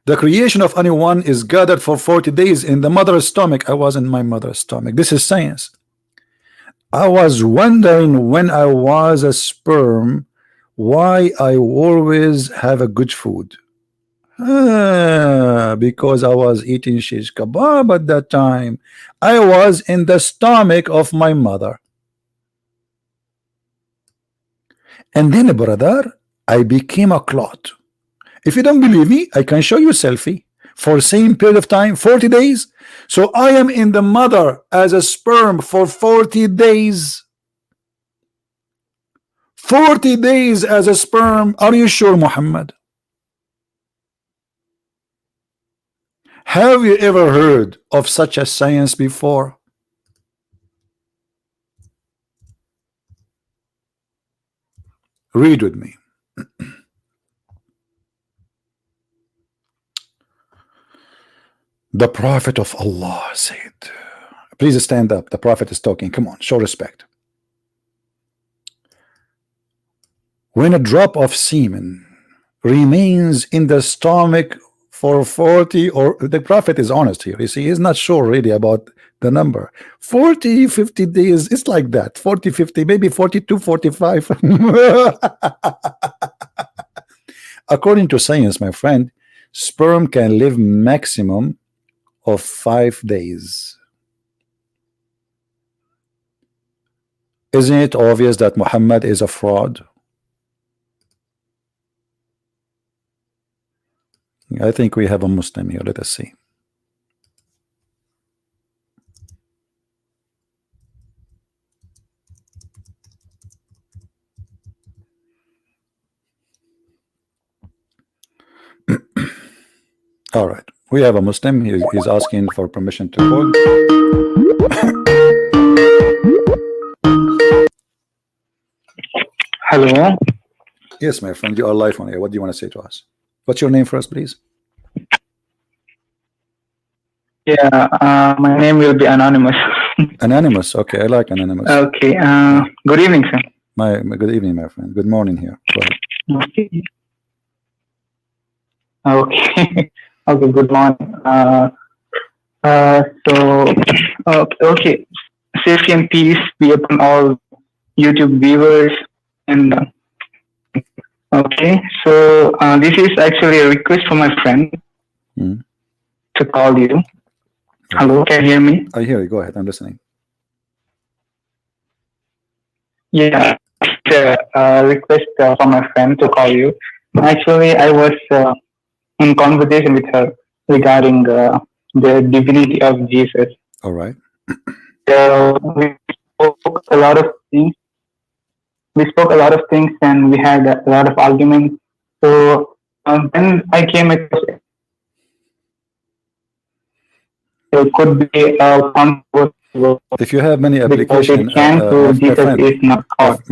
the creation of anyone is gathered for 40 days in the mother's stomach. I was in my mother's stomach. This is science. I was wondering when I was a sperm why I always have a good food. Because I was eating shish kebab at that time. I was in the stomach of my mother. And then, brother, I became a clot. If you don't believe me, I can show you a selfie for same period of time, 40 days. So I am in the mother as a sperm for 40 days. 40 days as a sperm. Are you sure, Muhammad? Have you ever heard of such a science before? Read with me. The Prophet of Allah said, please stand up. The Prophet is talking. Come on, show respect. When a drop of semen remains in the stomach for 40, or the Prophet is honest here, you see, he's not sure really about the number. 40, 50 days, it's like that. 40, 50, maybe 42, 45. According to science, my friend, sperm can live maximum of 5 days. Isn't it obvious that Muhammad is a fraud? I think we have a Muslim here. Let us see. All right, we have a Muslim. He's asking for permission to hold. Hello. Yes, my friend, you are live on air. What do you want to say to us? What's your name first, please? Yeah, my name will be anonymous. Anonymous. Okay, I like anonymous. Okay. Good evening, sir. Good evening, my friend. Good morning here. Go ahead. Okay. Okay. Okay. Good morning. Okay. Safety and peace be upon all YouTube viewers. And okay, so this is actually a request from my friend to call you. Hello, can you hear me? I hear you. Go ahead. I'm listening. Yeah, it's a request from my friend to call you. Actually, I was in conversation with her regarding the divinity of Jesus. All right. We spoke a lot of things. And we had a lot of arguments. So then I came across it could be a controversial. If you have many applications, my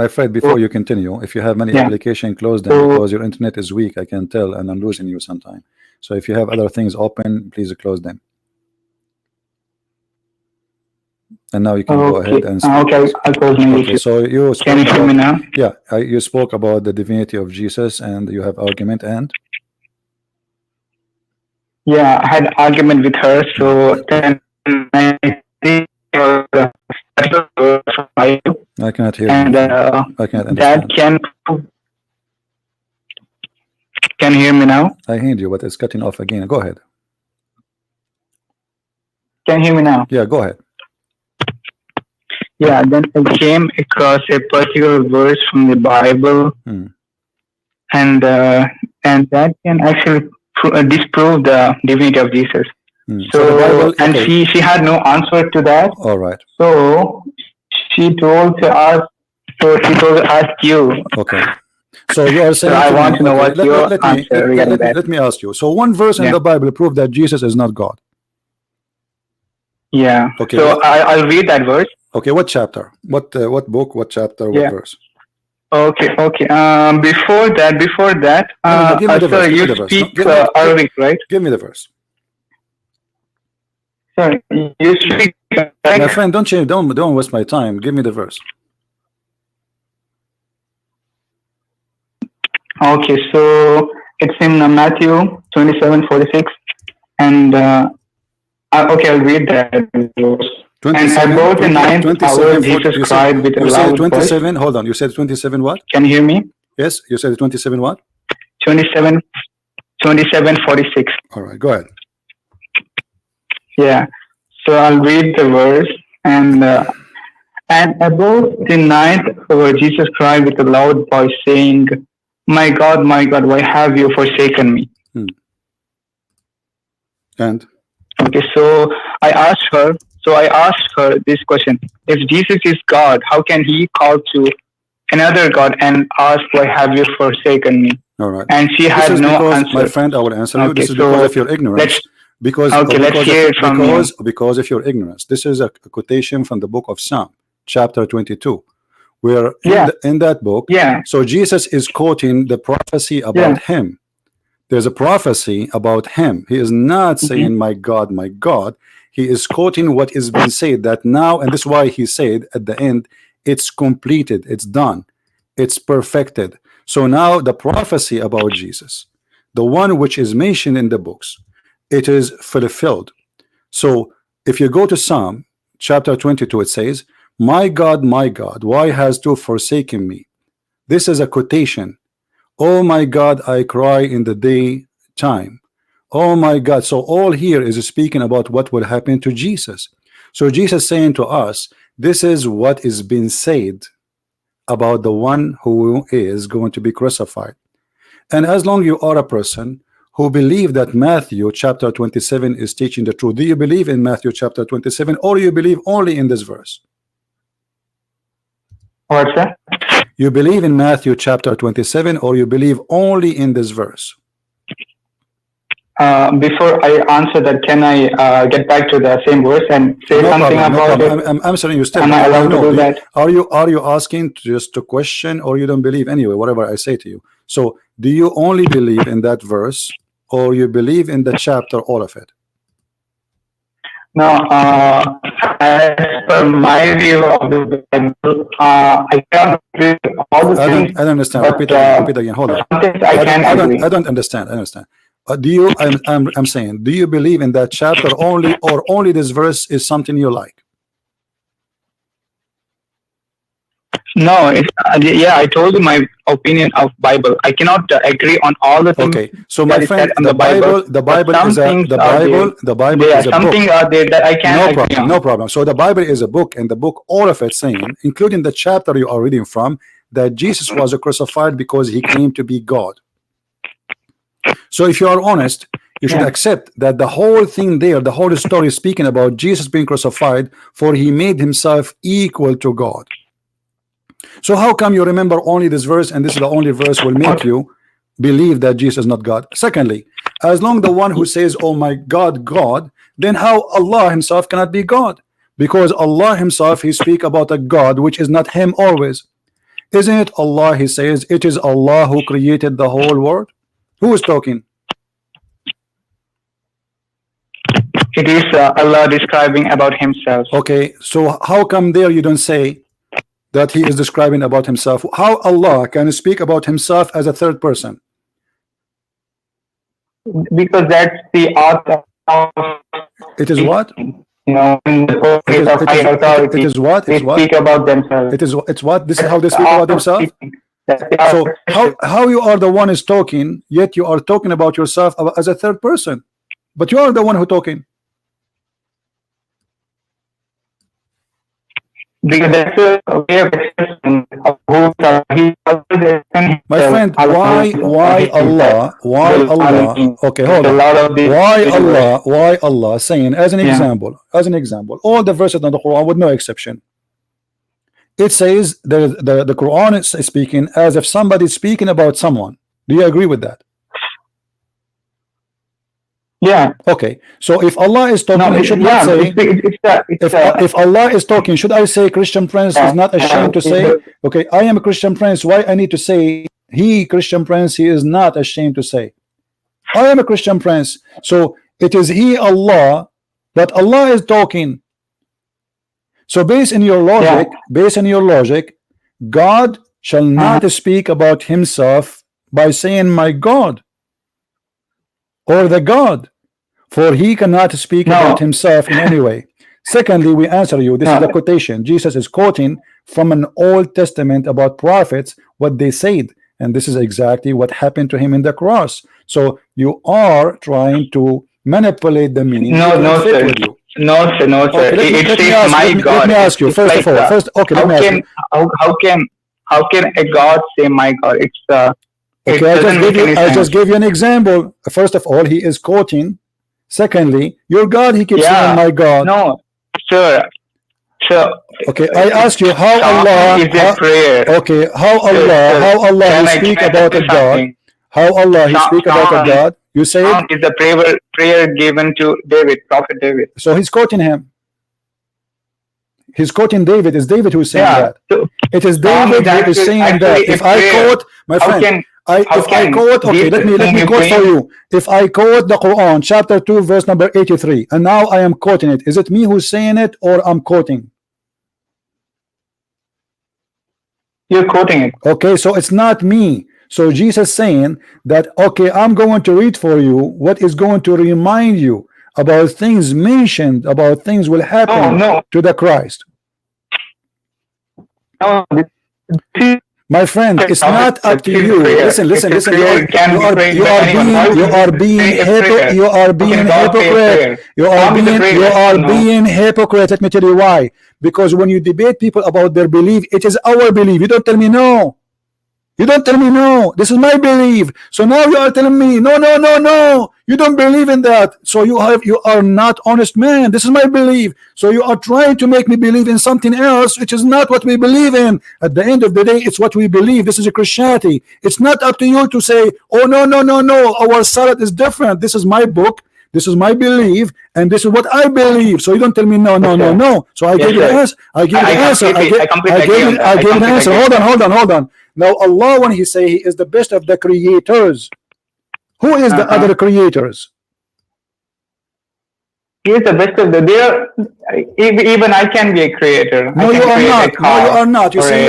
friend, before you continue, if you have many applications, close them because your internet is weak. I can tell, and I'm losing you sometime. So if you have other things open, please close them. And now you can go ahead and speak. Okay, so you can you hear me now? Yeah, you spoke about the divinity of Jesus, and you have argument, and yeah, I had argument with her. So then I think I cannot hear and you. I can't understand. That can you hear me now? I heard you, but it's cutting off again. Go ahead. Can you hear me now? Yeah, go ahead. Yeah, then I came across a particular verse from the Bible, and that can actually disprove the divinity of Jesus. So Bible, and she had no answer to that. All right. So she told to ask. So she told to ask you. Okay. So you are saying so I want to know what your answer regarding that. Let me ask you. So one verse in the Bible proved that Jesus is not God. Yeah. Okay. So I'll read that verse. Okay. What chapter? What book? What chapter? What verse? Okay. Before that, sir, you speak Arabic, right? Give me the verse. Sorry, you speak. My friend, don't waste my time. Give me the verse. Okay, so it's in Matthew 27:46, and okay, I'll read that verse. And about the 9th hour, Jesus cried with a loud voice. 27. Hold on. You said 27 what? Can you hear me? Yes, you said 27 what? 27:46. All right, go ahead. Yeah. So I'll read the verse, and about the 9th hour, Jesus cried with a loud voice, saying, my God, why have you forsaken me?" And okay, so I asked her this question: if Jesus is God, how can he call to another God and ask, why have you forsaken me? All right. And she had no answer. My friend, I will answer you. This is because of your ignorance. Because of your ignorance. This is a quotation from the book of Psalm, chapter 22. Where in that book, so Jesus is quoting the prophecy about him. There's a prophecy about him. He is not saying, my God, he is quoting what is being said that now, and this is why he said at the end, it's completed, it's done, it's perfected. So now the prophecy about Jesus, the one which is mentioned in the books, it is fulfilled. So if you go to Psalm chapter 22, it says, my God, why hast thou forsaken me? This is a quotation. Oh my God, I cry in the daytime. Oh my God. So all here is speaking about what will happen to Jesus. So Jesus saying to us, this is what is being said about the one who is going to be crucified. And as long you are a person who believe that Matthew chapter 27 is teaching the truth, do you believe in Matthew chapter 27, or you believe only in this verse? What's that? You believe in Matthew chapter 27, or you believe only in this verse? Before I answer that, can I get back to the same verse and say something about it? I'm answering you still. Am I allowed to do that? Are you asking just to question, or you don't believe anyway, whatever I say to you? So do you only believe in that verse, or you believe in the chapter, all of it? No, as per my view of the Bible, I can't agree with all the things. I don't understand. Repeat again. Hold on. I don't understand. I understand. Do you? I'm saying, do you believe in that chapter only, or only this verse is something you like? No, yeah, I told you my opinion of Bible. I cannot agree on all the things. Okay, so my friend, the Bible is a something book. Are there that I can agree on. No problem. So the Bible is a book, and the book, all of it saying, including the chapter you are reading from, that Jesus was crucified because he claimed to be God. So if you are honest, you should accept that the whole thing there, the whole story is speaking about Jesus being crucified, for he made himself equal to God. So how come you remember only this verse, and this is the only verse will make you believe that Jesus is not God? Secondly, as long the one who says, oh my God, God, then how Allah himself cannot be God? Because Allah himself, he speak about a God which is not him always. Isn't it Allah? He says it is Allah who created the whole world. Who is talking? It is Allah describing about himself. Okay, so how come there you don't say that he is describing about himself? How Allah can speak about himself as a third person? Because that's the author of it is what? You know, in the purpose of high authority. It is what? They speak about themselves. It's what? This is how they speak about themselves? So how you are the one is talking, yet you are talking about yourself as a third person, but you are the one who talking. Because that's a way of expression of who my friend, why Allah? Okay, hold on. Why Allah saying, as an example, all the verses in the Quran with no exception, it says the Quran is speaking as if somebody is speaking about someone. Do you agree with that? Yeah. Okay. So if Allah is talking, he should not say. If Allah is talking, should I say Christian Prince is not ashamed to say? Okay, I am a Christian Prince. Why I need to say he Christian Prince? He is not ashamed to say. I am a Christian Prince. So it is he Allah that Allah is talking. So based on your logic, God shall not speak about himself by saying my God or the God, for he cannot speak about himself in any way. Secondly, we answer you. This is a quotation. Jesus is quoting from an Old Testament about prophets, what they said, and this is exactly what happened to him in the cross. So you are trying to manipulate the meaning. No, sir. No, sir. Okay, let me ask you first of all. How can a God say my God? It's okay, I just gave you an example. First of all, he is quoting. Secondly, your God, he keeps saying my God. No, sir. Okay, I asked you how Allah is a prayer. Okay, how Allah he speak about a God. How Allah he speak about a God. You say it is a prayer given to David, Prophet David. So he's quoting him. He's quoting David. It's David who's saying that. It is David who is saying that. If I quote, my friend, if I quote, okay, let me quote for you. If I quote the Quran, chapter 2, verse number 83, and now I am quoting it, is it me who's saying it, or I'm quoting? You're quoting it. Okay, so it's not me. So Jesus saying that, okay, I'm going to read for you what is going to remind you about things mentioned, about things will happen to the Christ. My friend, it's not up to you. Listen. You are being hypocrite. You are being hypocrite. Let me tell you why. Because when you debate people about their belief, it is our belief. You don't tell me no. You don't tell me no. This is my belief. So now you are telling me no. You don't believe in that. So you are not honest man. This is my belief. So you are trying to make me believe in something else, which is not what we believe in. At the end of the day, it's what we believe. This is a Christianity. It's not up to you to say, oh no. Our Salat is different. This is my book. This is my belief, and this is what I believe. So you don't tell me no. So I gave you the answer. I gave you the answer. Hold on. Now Allah, when he say he is the best of the creators, who is the other creators? He is the best of the. Even I can be a creator. No, you are not. No, you are not. You see,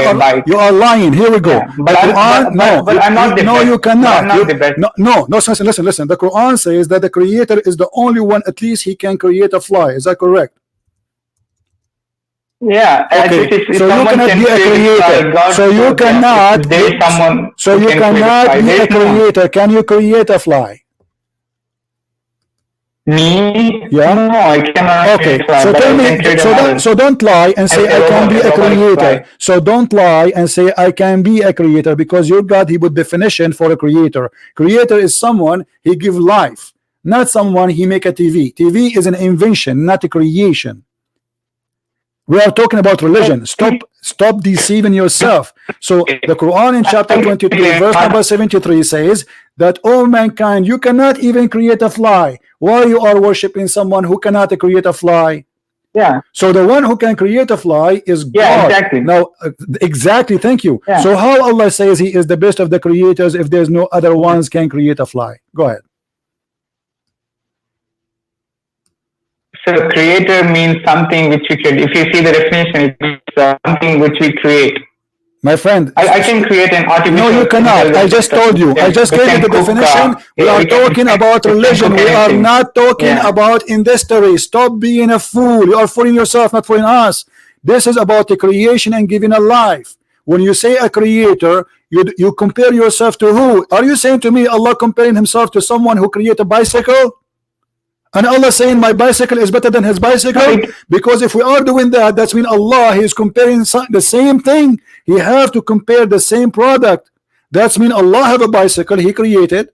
you are lying. Here we go. Yeah, but I'm not the no, best. you cannot. I'm not the best. No, listen. The Quran says that the creator is the only one. At least he can create a fly. Is that correct? Yeah. Okay. So you cannot be a creator. So you cannot. There is someone. So you cannot be a creator. Can you create a fly? Me? Yeah. No, I cannot. Okay. So tell me. So don't lie and say I can be a creator. So don't lie and say I can be a creator, because your God, he put definition for a creator. Creator is someone he give life, not someone he make a TV. TV is an invention, not a creation. We are talking about religion. Stop deceiving yourself. So the Quran in chapter 23 verse number 73 says that all mankind, you cannot even create a fly. Why you are worshiping someone who cannot create a fly? Yeah. So the one who can create a fly is God. Yeah, exactly. Now, exactly. Thank you. Yeah. So how Allah says he is the best of the creators if there's no other ones can create a fly? Go ahead. So creator means something which we create. If you see the definition, it means something which we create. My friend, I can create an artificial. No, you cannot. I just told you. I just gave you the definition. We are talking about religion. We are not talking about industry. Stop being a fool. You are fooling yourself, not fooling us. This is about the creation and giving a life. When you say a creator, you compare yourself to who? Are you saying to me Allah comparing himself to someone who created a bicycle? And Allah saying my bicycle is better than his bicycle? Because if we are doing that, that's mean Allah is comparing the same thing. He have to compare the same product. That's mean Allah have a bicycle he created,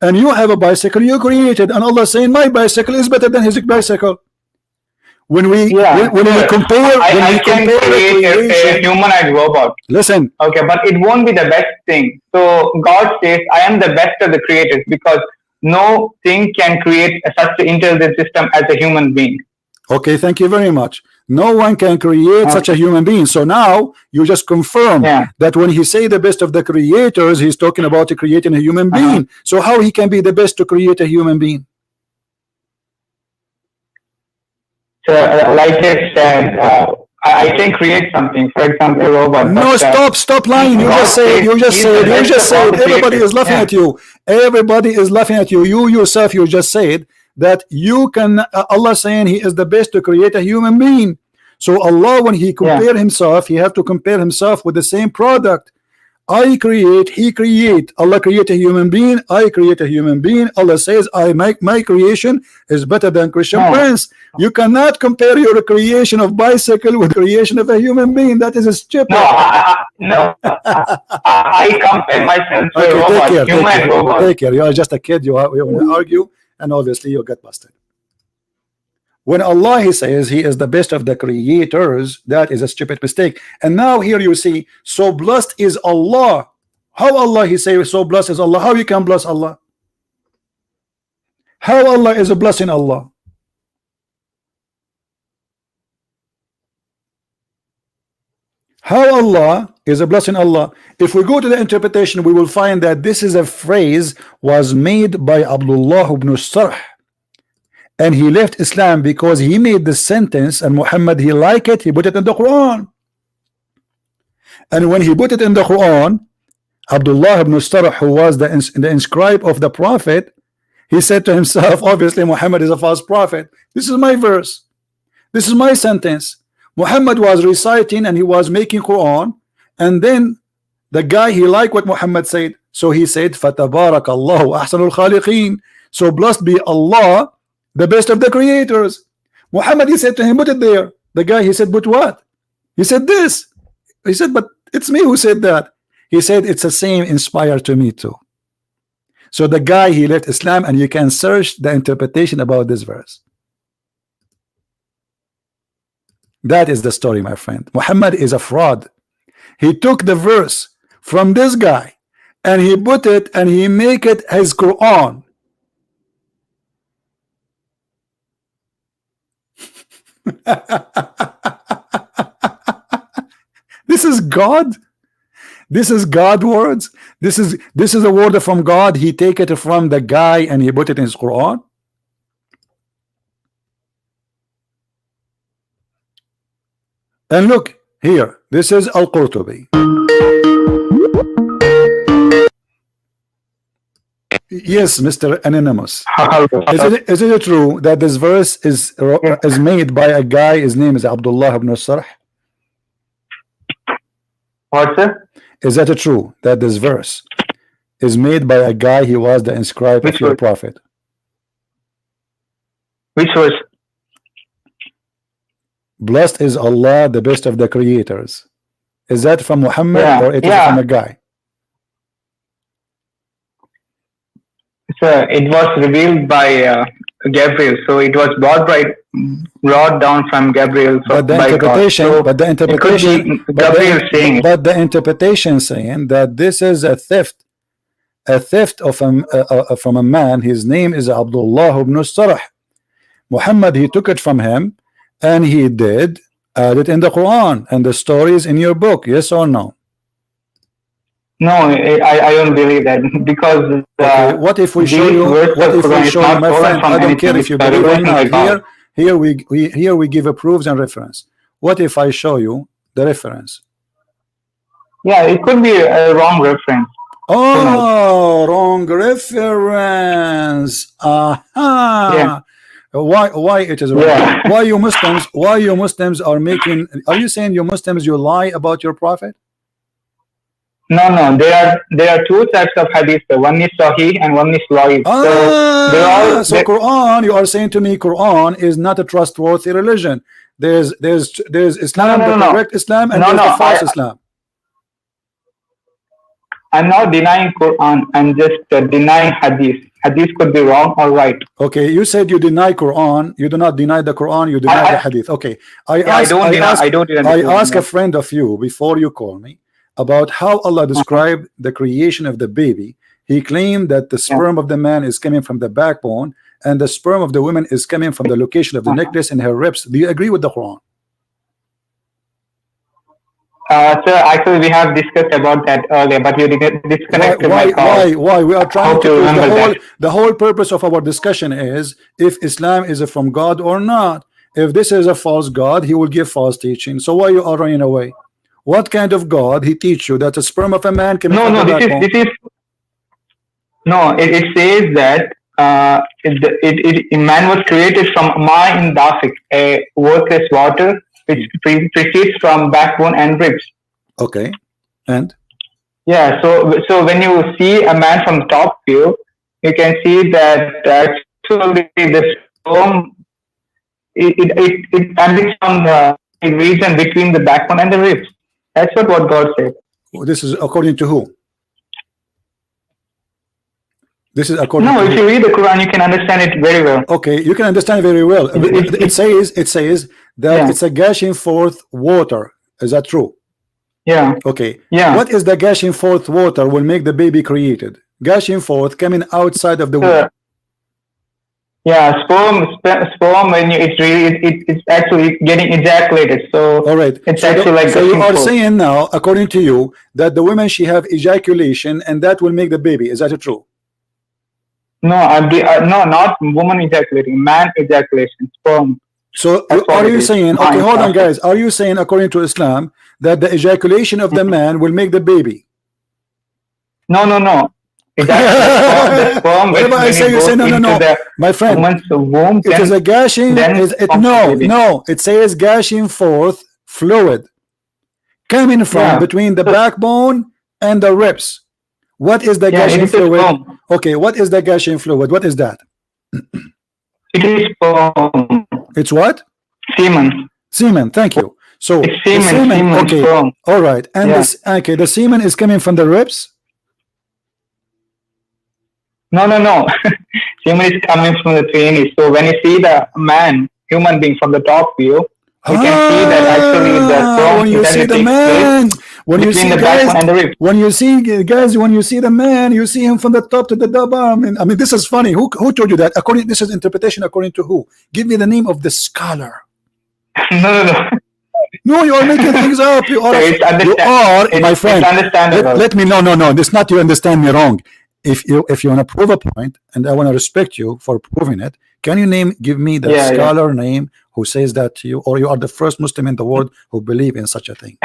and you have a bicycle you created, and Allah saying my bicycle is better than his bicycle. When we compare, I can create a humanoid robot. Listen. Okay, but it won't be the best thing. So God says I am the best of the creators, because no thing can create such an intelligent system as a human being. Okay, thank you very much. No one can create such a human being. So now you just confirm that when he say the best of the creators, he's talking about creating a human being. So how he can be the best to create a human being? So like I said, I can create something. For example, a robot. No, stop lying. You just said. Everybody is laughing at you. Everybody is laughing at you. You yourself, you just said that you can. Allah saying he is the best to create a human being. So Allah, when he compare himself, he have to compare himself with the same product. I create, he create. Allah create a human being, I create a human being. Allah says I make my creation is better than Christian Prince. You cannot compare your creation of bicycle with creation of a human being. That is a stupid. No, I compare myself to a robot. Take care. You are just a kid. You argue, and obviously you get busted. When Allah he says he is the best of the creators, that is a stupid mistake. And now here you see, so blessed is Allah. How Allah he say so blessed is Allah? How you can bless Allah? How Allah is a blessing Allah? How Allah is a blessing Allah? If we go to the interpretation, we will find that this is a phrase was made by Abdullah ibn Sarh. And he left Islam because he made the sentence, and Muhammad he liked it, he put it in the Quran. And when he put it in the Quran, Abdullah ibn Sarh, who was the inscribe of the Prophet, he said to himself, obviously Muhammad is a false prophet. This is my verse. This is my sentence. Muhammad was reciting and he was making Quran, and then the guy he liked what Muhammad said, so he said, Fatabarakallahu ahsanul khaliqeen. So blessed be Allah, the best of the creators. Muhammad he said to him, put it there. The guy he said, but what? He said this. He said, but it's me who said that. He said it's the same inspired to me too. So the guy he left Islam, and you can search the interpretation about this verse. That is the story, my friend. Muhammad is a fraud. He took the verse from this guy and he put it and he make it his Quran. This is God. This is God words. This is a word from God. He take it from the guy and he put it in his Quran. And look here, this is Al-Qurtubi. Yes, Mr. Anonymous. Is it true that this verse is made by a guy, his name is Abdullah ibn Sarh? What, sir? Is that true that this verse is made by a guy, he was the inscribed of your prophet? Which verse? Blessed is Allah, the best of the creators. Is that from Muhammad or it is from a guy? Sir, it was revealed by Gabriel, so it was brought down from Gabriel. So but the interpretation saying that this is a theft from a man. His name is Abdullah ibn Sarh. Muhammad, he took it from him and he did add it in the Quran, and the story is in your book. Yes or no? No, I don't believe that, because what if we show you? What if we show you, my friend? I don't care if you believe or not. Here we give a proofs and reference. What if I show you the reference? Yeah, it could be a wrong reference. Oh, wrong reference. Aha. Yeah. Why it is wrong? Yeah. Why you Muslims are making? Are you saying you Muslims you lie about your prophet? No. There are two types of hadith. One is Sahih and one is Laif. So Quran, you are saying to me Quran is not a trustworthy religion. There's Islam, the correct Islam, and there's the false Islam. I'm not denying Quran. I'm just denying hadith. Hadith could be wrong or right. Okay, you said you deny Quran. You do not deny the Quran. You deny the hadith. Okay, I ask a friend of you before you call me about how Allah described the creation of the baby. He claimed that the sperm of the man is coming from the backbone and the sperm of the woman is coming from the location of the necklace in her ribs. Do you agree with the Quran? Sir, actually we have discussed about that earlier, but you disconnected my call. Why? We are trying to the whole purpose of our discussion is if Islam is from God or not. If this is a false God, he will give false teaching. So why you are running away? What kind of God he teach you that the sperm of a man can? It says that man was created from ma'in dafiq, a worthless water which proceeds from backbone and ribs. Okay, and so when you see a man from top view, you can see that actually the sperm it emanates from the region between the backbone and the ribs. That's what God said. This is according to who? This is according to if you read the Quran, you can understand it very well. Okay, you can understand very well. It says that it's a gushing forth water. Is that true? Yeah. Okay. Yeah. What is the gushing forth water will make the baby created? Gushing forth coming outside of the womb. Yeah, sperm when it's actually getting ejaculated. So all right, it's actually like so you are saying now, according to you, that the women she have ejaculation and that will make the baby. Is that true? No, no, not woman ejaculating, man ejaculation, sperm. So are you saying? Okay, hold on, guys. Are you saying, according to Islam, that the ejaculation of the man will make the baby? No. Whatever I say, you say no. My friend, womb, it is a gushing. No. It says gushing forth fluid coming from between the backbone and the ribs. What is the gushing fluid? Okay, what is the gushing fluid? What is that? It is sperm. It's what? Semen. Semen. Thank you. So it's semen. Okay. Sperm. All right. And the semen is coming from the ribs. No. Semen is coming from the penis. So when you see the human being from the top view, you can see that actually the sperm when you see the man, when you see the man, you see him from the top to the bottom. I mean, this is funny. Who told you that? This is interpretation according to who? Give me the name of the scholar. No. No, you are making things up. You are, my friend. It's understandable. Let me. No. This is not. You understand me wrong. if you want to prove a point, and I want to respect you for proving it, can you give me the scholar name who says that to you, or you are the first Muslim in the world who believe in such a thing?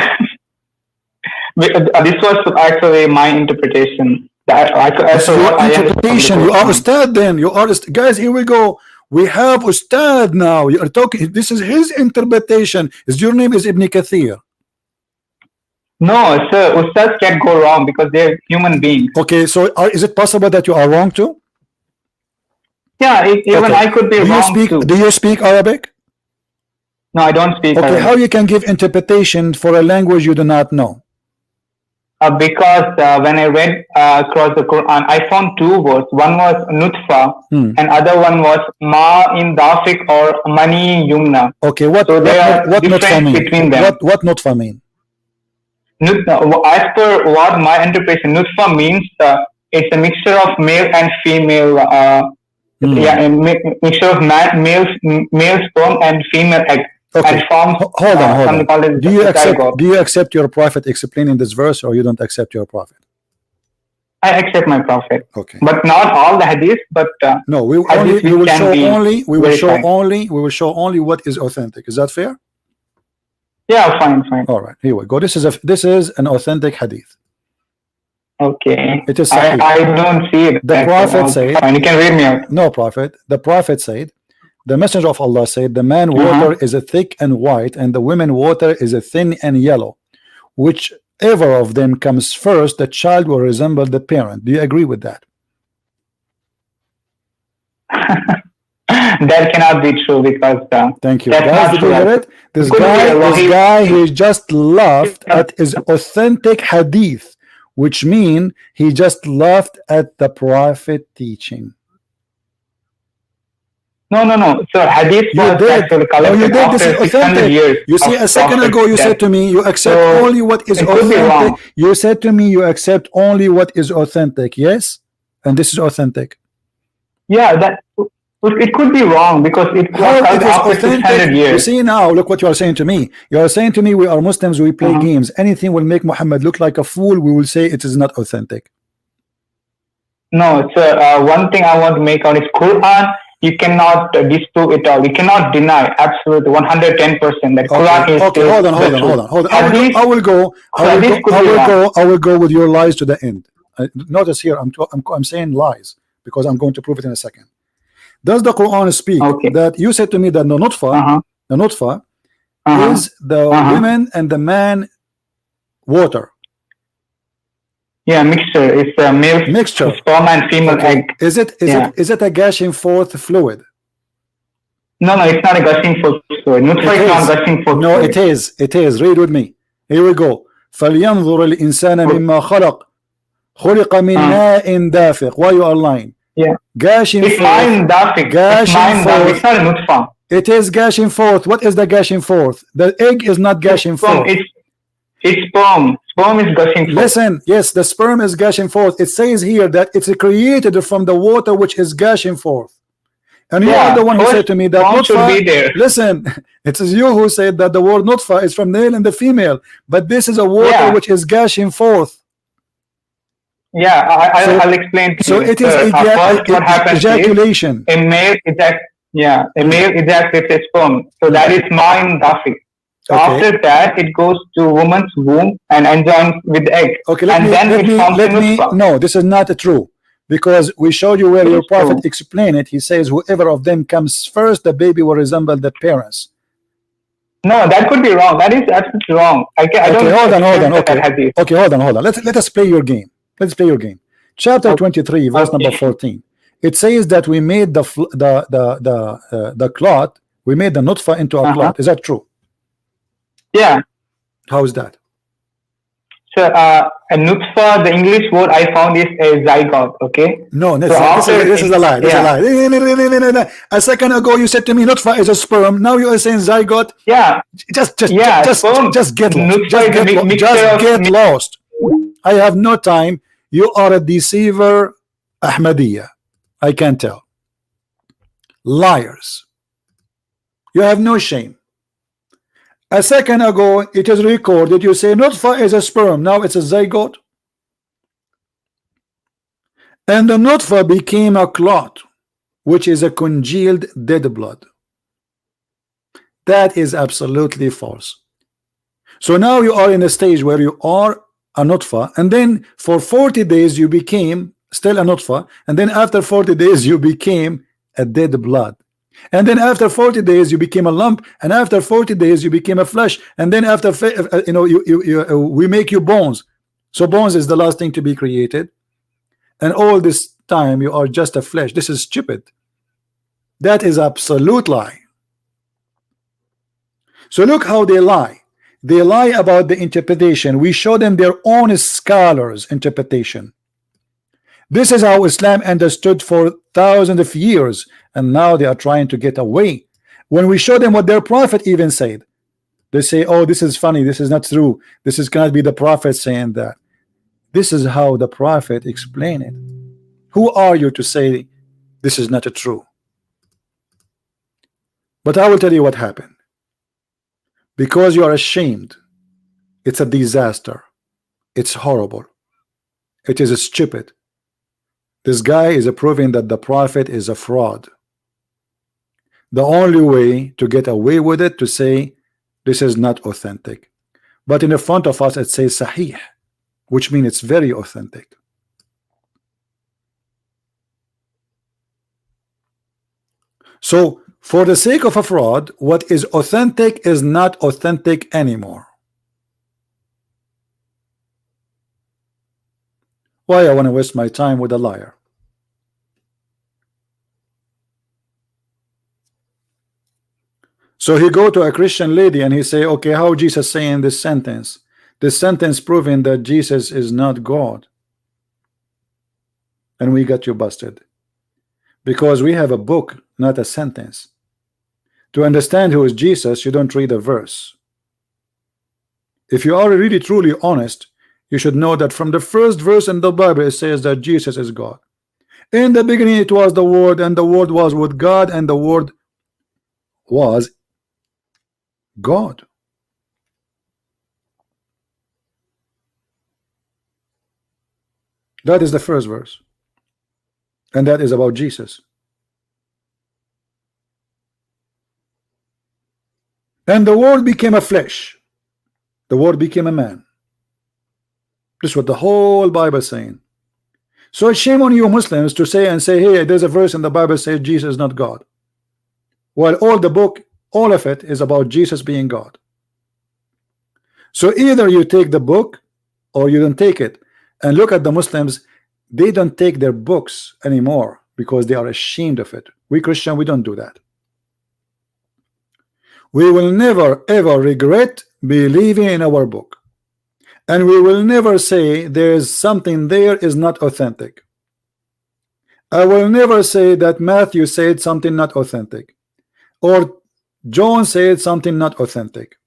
This was actually my interpretation. Interpretation. You are Ustad then. You are guys. Here we go. We have Ustad now. You are talking. This is his interpretation. Your name is Ibn Kathir. No, sir. Ustads can't go wrong because they're human beings. Okay, so is it possible that you are wrong too? Yeah, even I could be wrong too. Do you speak Arabic? No, I don't speak Arabic. Arabic. How you can give interpretation for a language you do not know? Because when I read across the Quran, I found two words. One was nutfa, and other one was ma in dafik or mani yumna. Okay, what nutfa mean? Between them. What nutfa mean? As per what my interpretation, nutfa means it's a mixture of male and female. Yeah, a mixture of male sperm and female egg. Okay. And forms, hold on. Do you accept your prophet explaining this verse, or you don't accept your prophet? I accept my prophet. Okay. But not all the hadith, but no, we will show only what is authentic. Is that fair? Yeah, fine. All right, here we go. This is an authentic hadith. Okay. It is I don't see it. The prophet said, fine. You can read me out. No, prophet. The prophet said, the messenger of Allah said, the man water is a thick and white, and the women water is a thin and yellow. Whichever of them comes first, the child will resemble the parent. Do you agree with that? That cannot be true because thank you. Guys, did you hear it? This guy he just laughed at his authentic hadith, which means he just laughed at the prophet teaching. No. So hadith was actually collected after 600 years. You see, a second ago you said to me you accept only what is authentic. You said to me you accept only what is authentic. Yes, and this is authentic. Yeah, that it could be wrong because it was after 600 years. You see now, look what you are saying to me. You are saying to me we are Muslims, we play games. Anything will make Muhammad look like a fool, we will say it is not authentic. No, sir. One thing I want to make out is Quran. You cannot disprove it all. You cannot deny absolutely 110% that Quran is. Okay, hold on. I will go with your lies to the end. Notice here, I'm saying lies because I'm going to prove it in a second. Does the Quran speak that you said to me that the nutfa is the women and the man water? Yeah, mixture. It's a male mixture, sperm and female egg. Is it a gushing forth fluid? No, it's not a gushing forth fluid. Nutfa is not gushing forth. No, it is. Read with me. Here we go. فَلْيَنْظُرِ الْإِنسَانَ مِمَّا خَلَقَ خُلِقَ مِنْ مَاءٍ دَافِقٍ. Why you are lying? Yeah. Gushing forth. It's dafiq. It's not a nutfa. It is gushing forth. What is the gushing forth? The egg is not gushing forth. It's sperm. Sperm is gushing forth. Listen, yes, the sperm is gushing forth. It says here that it's created from the water which is gushing forth. And you are the one who said to me that nutfa, listen, it is you who said that the word nutfa is from male and the female, but this is a water which is gushing forth. Yeah, I'll explain to you. So it is ejaculation. A male ejaculates a sperm. So that is ma'in dafiq. So after that, it goes to woman's womb and enjoins with the egg. Okay, no, this is not true. Because we showed you where your prophet explained it. He says, whoever of them comes first, the baby will resemble the parents. No, that could be wrong. That is absolutely wrong. Hold on. Let us play your game. Let's play your game. Chapter 23, verse number 14. It says that we made the clot, we made the nutfa into a clot. Is that true? Yeah. How is that? So, a nutfa, the English word I found is a zygote, okay? No, this is a lie. This is a lie. A second ago, you said to me nutfa is a sperm. Now you are saying zygote. Yeah. Just get lost. I have no time. You are a deceiver, Ahmadiyya. I can tell. Liars. You have no shame. A second ago, it is recorded. You say nutfa is a sperm. Now it's a zygote. And the nutfa became a clot, which is a congealed dead blood. That is absolutely false. So now you are in a stage where you are a nutfa, and then for 40 days you became still a nutfa, and then after 40 days you became a dead blood, and then after 40 days you became a lump, and after 40 days you became a flesh, and then after we make you bones. So bones is the last thing to be created, and all this time you are just a flesh. This is stupid. That is absolute lie. So look how they lie. They lie about the interpretation. We show them their own scholars' interpretation. This is how Islam understood for thousands of years, and now they are trying to get away. When we show them what their prophet even said, they say, oh, this is funny, this is not true, this is cannot be the prophet saying that. This is how the prophet explained it. Who are you to say this is not true? But I will tell you what happened. Because you are ashamed, it's a disaster, it's horrible, it is stupid. This guy is proving that the prophet is a fraud. The only way to get away with it to say this is not authentic, but in the front of us it says sahih, which means it's very authentic. So for the sake of a fraud, what is authentic is not authentic anymore. Why I want to waste my time with a liar? So he go to a Christian lady and he say, okay, how Jesus saying this sentence? This sentence proving that Jesus is not God. And we got you busted. Because we have a book, not a sentence. To understand who is Jesus, you don't read a verse. If you are really truly honest, you should know that from the first verse in the Bible it says that Jesus is God. In the beginning it was the Word, and the Word was with God, and the Word was God. That is the first verse, and that is about Jesus. And the Word became a flesh. The Word became a man. This is what the whole Bible is saying. So it's shame on you Muslims to say hey, there's a verse in the Bible says Jesus is not God. While all the book, all of it is about Jesus being God. So either you take the book or you don't take it. And look at the Muslims, they don't take their books anymore because they are ashamed of it. We Christian, we don't do that. We will never ever regret believing in our book, and we will never say there is something there is not authentic. I will never say that Matthew said something not authentic, or John said something not authentic.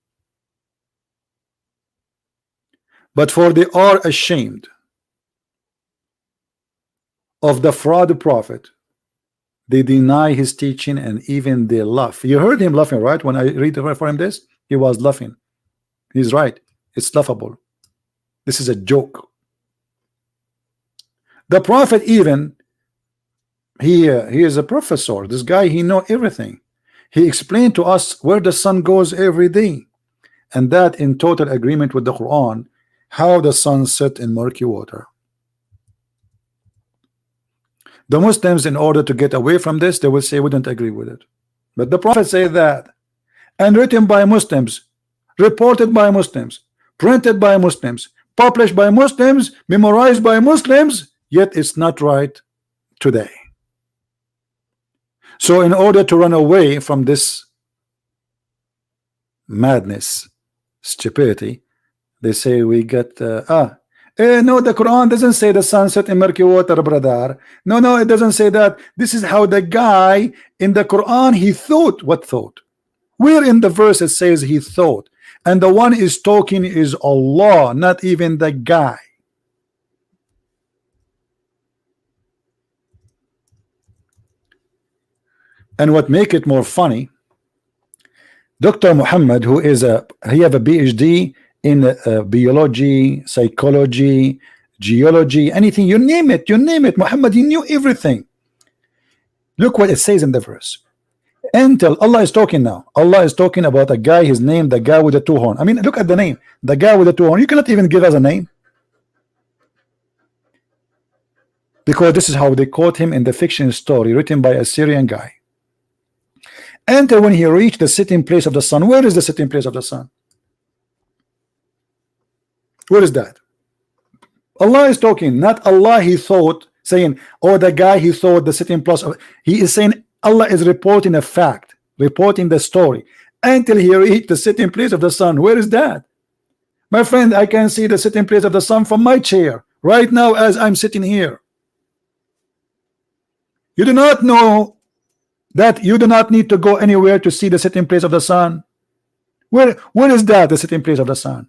But for they are ashamed of the fraud prophet. They deny his teaching, and even they laugh. You heard him laughing, right? When I read for him this, he was laughing. He's right. It's laughable. This is a joke. The prophet even, he is a professor. This guy, he know everything. He explained to us where the sun goes every day, and that in total agreement with the Quran, how the sun set in murky water. The Muslims, in order to get away from this, they will say we don't agree with it. But the prophet said that, and written by Muslims, reported by Muslims, printed by Muslims, published by Muslims, memorized by Muslims, yet it's not right today. So in order to run away from this madness, stupidity, they say we get no, the Quran doesn't say the sun set in murky water, brother. No, it doesn't say that. This is how the guy in the Quran, he thought. What thought? Where in the verse it says he thought? And the one is talking is Allah, not even the guy. And what make it more funny, Dr. Muhammad, who is he have a PhD in biology, psychology, geology, anything, you name it, Muhammad, he knew everything. Look what it says in the verse. Until Allah is talking now. Allah is talking about a guy, his name, the guy with the two horn. I mean, look at the name, the guy with the two horn. You cannot even give us a name, because this is how they quote him in the fiction story written by a Syrian guy. Until when he reached the sitting place of the sun. Where is the sitting place of the sun? Where is that? Allah is talking, not Allah he thought, saying, oh, the guy he thought the sitting place of, he is saying Allah is reporting a fact, reporting the story. Until he reached the sitting place of the sun. Where is that? My friend, I can see the sitting place of the sun from my chair right now as I'm sitting here. You do not know that you do not need to go anywhere to see the sitting place of the sun. Where is that, the sitting place of the sun?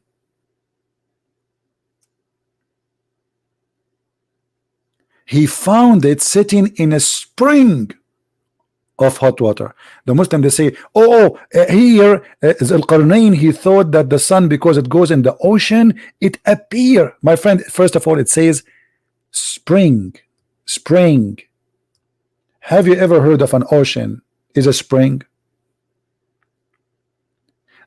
He found it sitting in a spring of hot water. The Muslim, they say, here Al-Qarnayn, he thought that the sun, because it goes in the ocean, it appear. My friend, first of all, it says spring. Have you ever heard of an ocean is a spring?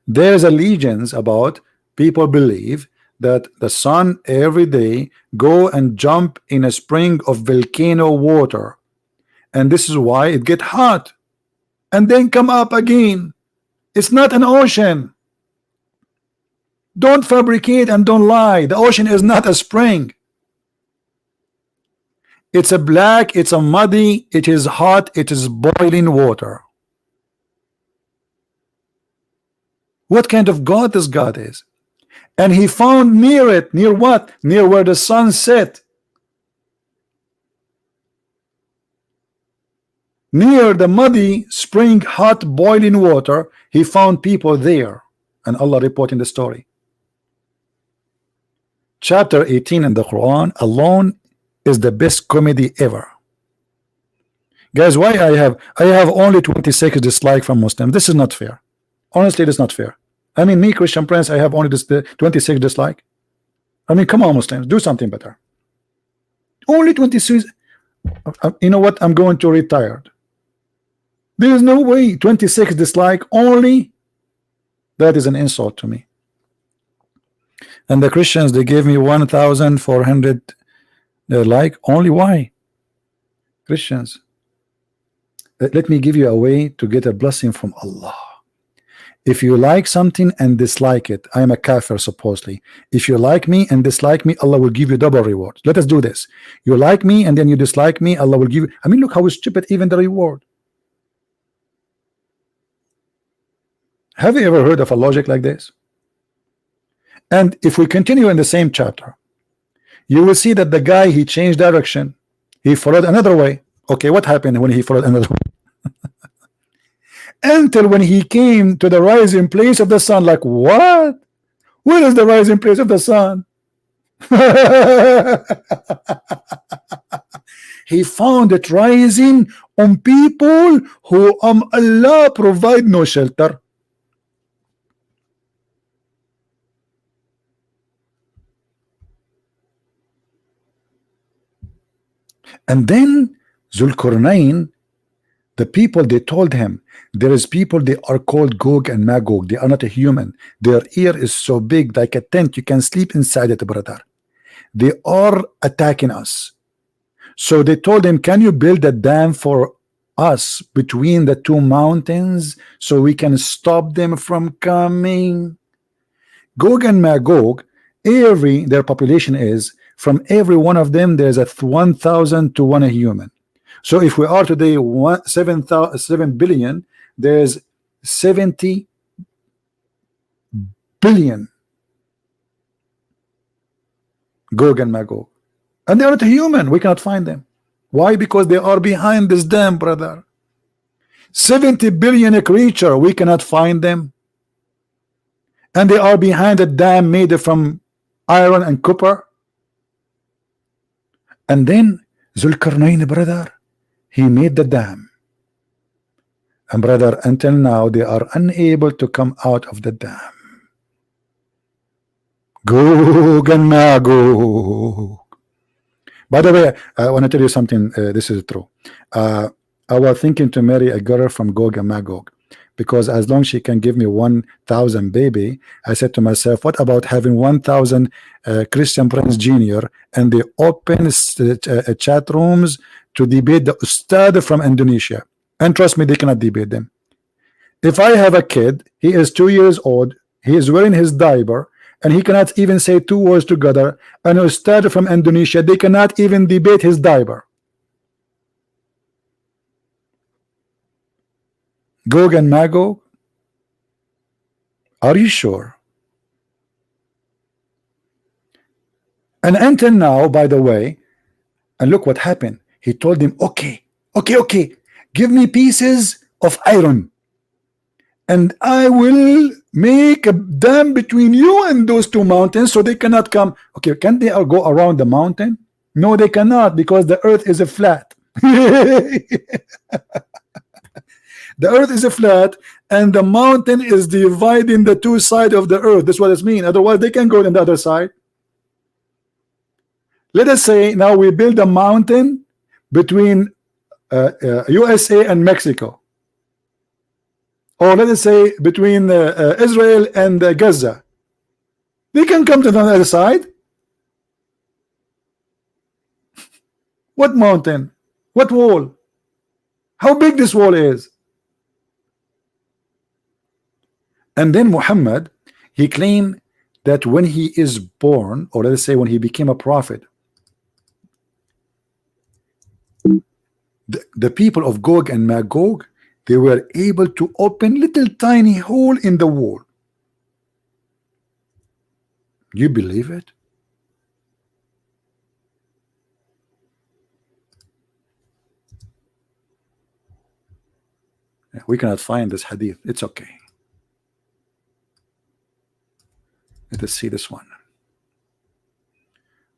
There's a legends about people believe that the sun every day go and jump in a spring of volcano water, and this is why it get hot and then come up again. It's not an ocean. Don't fabricate and don't lie. The ocean is not a spring. It's a black, it's a muddy, it is hot, it is boiling water. What kind of God this God is? And he found near it, near what? Near where the sun set. Near the muddy spring, hot boiling water, he found people there, and Allah reporting the story. Chapter 18 in the Quran alone is the best comedy ever. Guys, why I have only 26 dislike from Muslims? This is not fair. Honestly, it is not fair. I mean, me, Christian Prince, I have only this 26 dislike. I mean, come on, Muslims, do something better. Only 26. You know what? I'm going to retire. There is no way 26 dislike only. That is an insult to me. And the Christians, they gave me 1,400 like. Only why? Christians, let me give you a way to get a blessing from Allah. If you like something and dislike it, I am a kafir supposedly. If you like me and dislike me, Allah will give you double reward. Let us do this. You like me and then you dislike me, Allah will give you. I mean, look how stupid even the reward. Have you ever heard of a logic like this? And if we continue in the same chapter, you will see that the guy, he changed direction. He followed another way. Okay, what happened when he followed another way? Until when he came to the rising place of the sun, like, what? Where is the rising place of the sun? He found it rising on people who Allah provide no shelter. And then Zulkarnain, the people, they told him, there is people, they are called Gog and Magog. They are not a human. Their ear is so big like a tent. You can sleep inside it, brother. They are attacking us. So they told him, can you build a dam for us between the two mountains so we can stop them from coming? Gog and Magog, their population is, from every one of them, there's a 1,000 to 1 a human. So if we are today 7 billion, there's 70 billion Gog and Magog, and they are not human. We cannot find them. Why? Because they are behind this dam, brother. 70 billion a creature, we cannot find them, and they are behind a dam made from iron and copper. And then Zulkarnain, brother, he made the dam. And brother, until now, they are unable to come out of the dam. Gog and Magog. By the way, I want to tell you something. This is true. I was thinking to marry a girl from Gog and Magog, because as long as she can give me 1,000 baby, I said to myself, what about having 1,000 Christian Prince Jr. and they open chat rooms to debate the Ustad from Indonesia? And trust me, they cannot debate them. If I have a kid, he is 2 years old, he is wearing his diaper, and he cannot even say 2 words together, an Ustad from Indonesia, they cannot even debate his diaper. Gog and Magog? Are you sure? And until now, by the way, and look what happened. He told him, okay, give me pieces of iron, and I will make a dam between you and those two mountains so they cannot come. Okay, can they go around the mountain? No, they cannot, because the earth is a flat. The earth is a flat, and the mountain is dividing the two sides of the earth. That's what it means. Otherwise, they can go on the other side. Let us say now we build a mountain between USA and Mexico, or let us say between Israel and Gaza. They can come to the other side. What mountain? What wall? How big this wall is? And then Muhammad, he claimed that when he is born, or let us say when he became a prophet, the people of Gog and Magog, they were able to open little tiny hole in the wall. You believe it? We cannot find this hadith. It's okay. Let us see this one.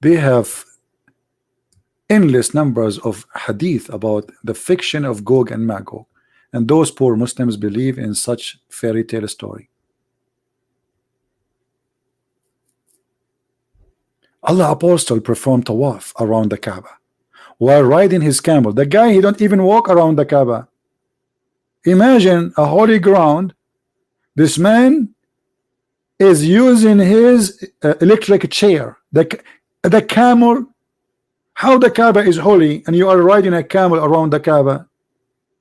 They have endless numbers of hadith about the fiction of Gog and Magog, and those poor Muslims believe in such fairy tale story. Allah Apostle performed tawaf around the Kaaba while riding his camel. The guy, he don't even walk around the Kaaba. Imagine a holy ground. This man is using his electric chair. The camel. How the Kaaba is holy and you are riding a camel around the Kaaba?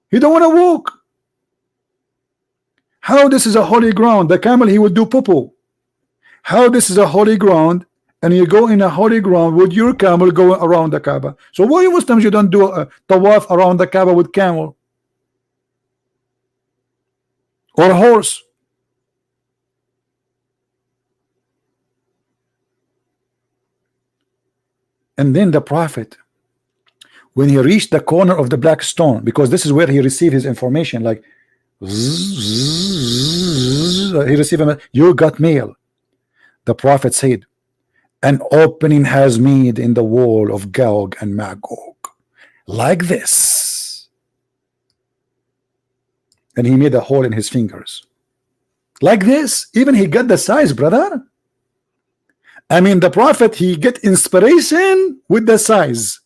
You don't want to walk. How this is a holy ground? The camel, he would do poo-poo. How this is a holy ground and you go in a holy ground with your camel going around the Kaaba? So why Muslims you don't do a tawaf around the Kaaba with camel or horse? And then the Prophet, when he reached the corner of the black stone, because this is where he received his information, like he received a, you got mail. The Prophet said, an opening has made in the wall of Gog and Magog, like this. And he made a hole in his fingers, like this. Even he got the size, brother. I mean, the Prophet, he get inspiration with the size.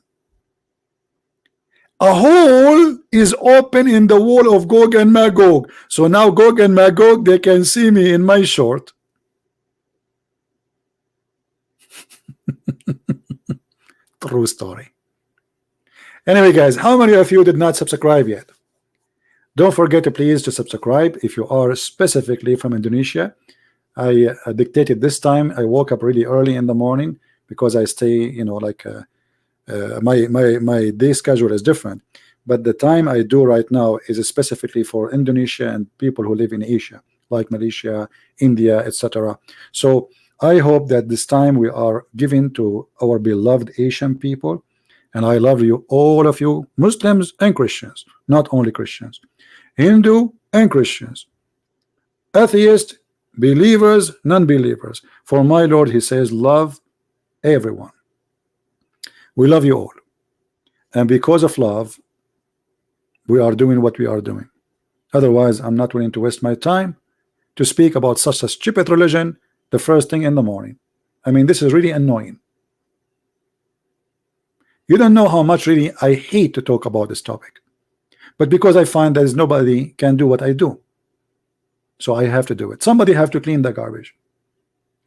A hole is open in the wall of Gog and Magog. So now Gog and Magog, they can see me in my short. True story. Anyway, guys, how many of you did not subscribe yet? Don't forget to please to subscribe if you are specifically from Indonesia. I dictated this time. I woke up really early in the morning because I stay, you know, like my day schedule is different. But the time I do right now is specifically for Indonesia and people who live in Asia, like Malaysia, India, etc. So I hope that this time we are giving to our beloved Asian people, and I love you, all of you, Muslims and Christians, not only Christians, Hindu and Christians, atheists, believers, non-believers. For my Lord, he says, love everyone. We love you all, and because of love we are doing what we are doing. Otherwise, I'm not willing to waste my time to speak about such a stupid religion the first thing in the morning. I mean, this is really annoying. You don't know how much really I hate to talk about this topic, but because I find that nobody can do what I do, so I have to do it. Somebody have to clean the garbage.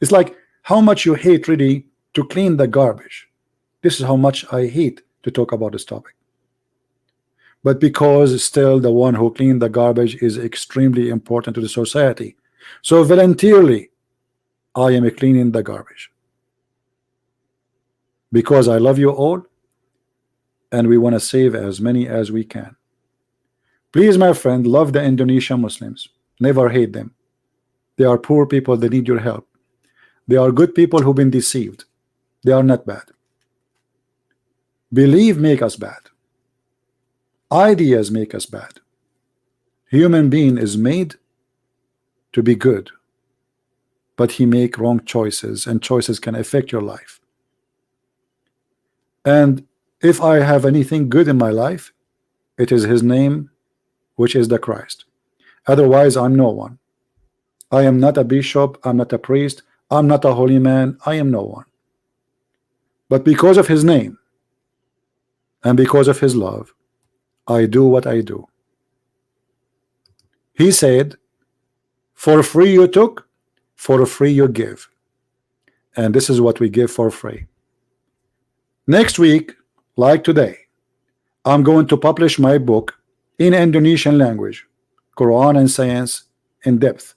It's like how much you hate really to clean the garbage. This is how much I hate to talk about this topic. But because still the one who cleaned the garbage is extremely important to the society, so voluntarily I am cleaning the garbage because I love you all and we want to save as many as we can. Please, my friend, love the Indonesian Muslims. Never hate them. They are poor people, they need your help. They are good people who've been deceived. They are not bad. Believe make us bad. Ideas make us bad. Human being is made to be good, but he make wrong choices, and choices can affect your life. And if I have anything good in my life, it is his name, which is the Christ. Otherwise I'm no one. I am not a bishop, I'm not a priest, I'm not a holy man, I am no one. But because of his name and because of his love, I do what I do. He said, for free you took, for free you give. And this is what we give for free. Next week, like today, I'm going to publish my book in Indonesian language, Quran and Science in Depth,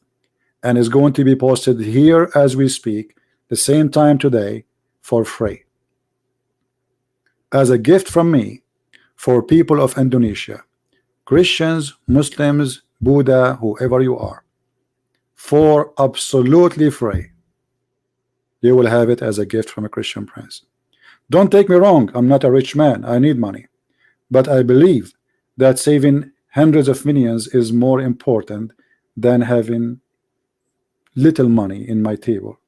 and is going to be posted here as we speak, the same time today, for free. As a gift from me for people of Indonesia, Christians, Muslims, Buddha, whoever you are, for absolutely free. You will have it as a gift from a Christian prince. Don't take me wrong, I'm not a rich man, I need money, but I believe that saving hundreds of millions is more important than having little money in my table.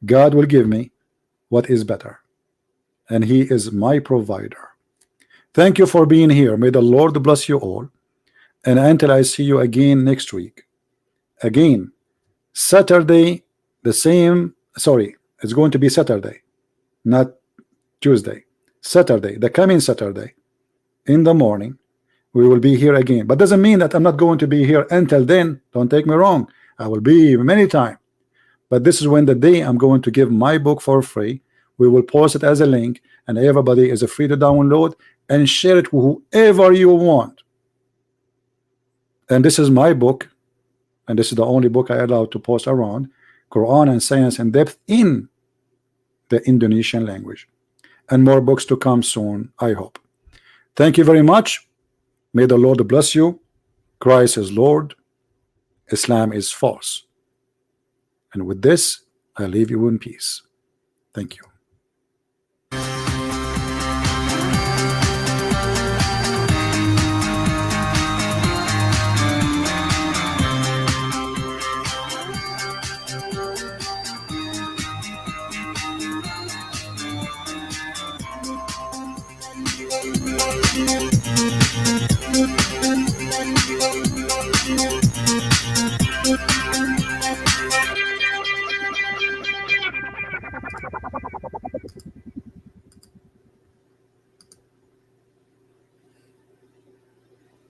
God will give me what is better, and he is my provider. Thank you for being here. May the Lord bless you all, and until I see you again next week, again Saturday, the same, sorry, it's going to be Saturday, not Tuesday, Saturday, the coming Saturday in the morning, we will be here again. But doesn't mean that I'm not going to be here until then. Don't take me wrong, I will be many times, but this is when the day I'm going to give my book for free. We will post it as a link, and everybody is free to download and share it with whoever you want. And this is my book, and this is the only book I allowed to post around, Quran and Science in Depth in the Indonesian language, and more books to come soon, I hope. Thank you very much. May the Lord bless you. Christ is Lord, Islam is false. And with this, I leave you in peace. Thank you.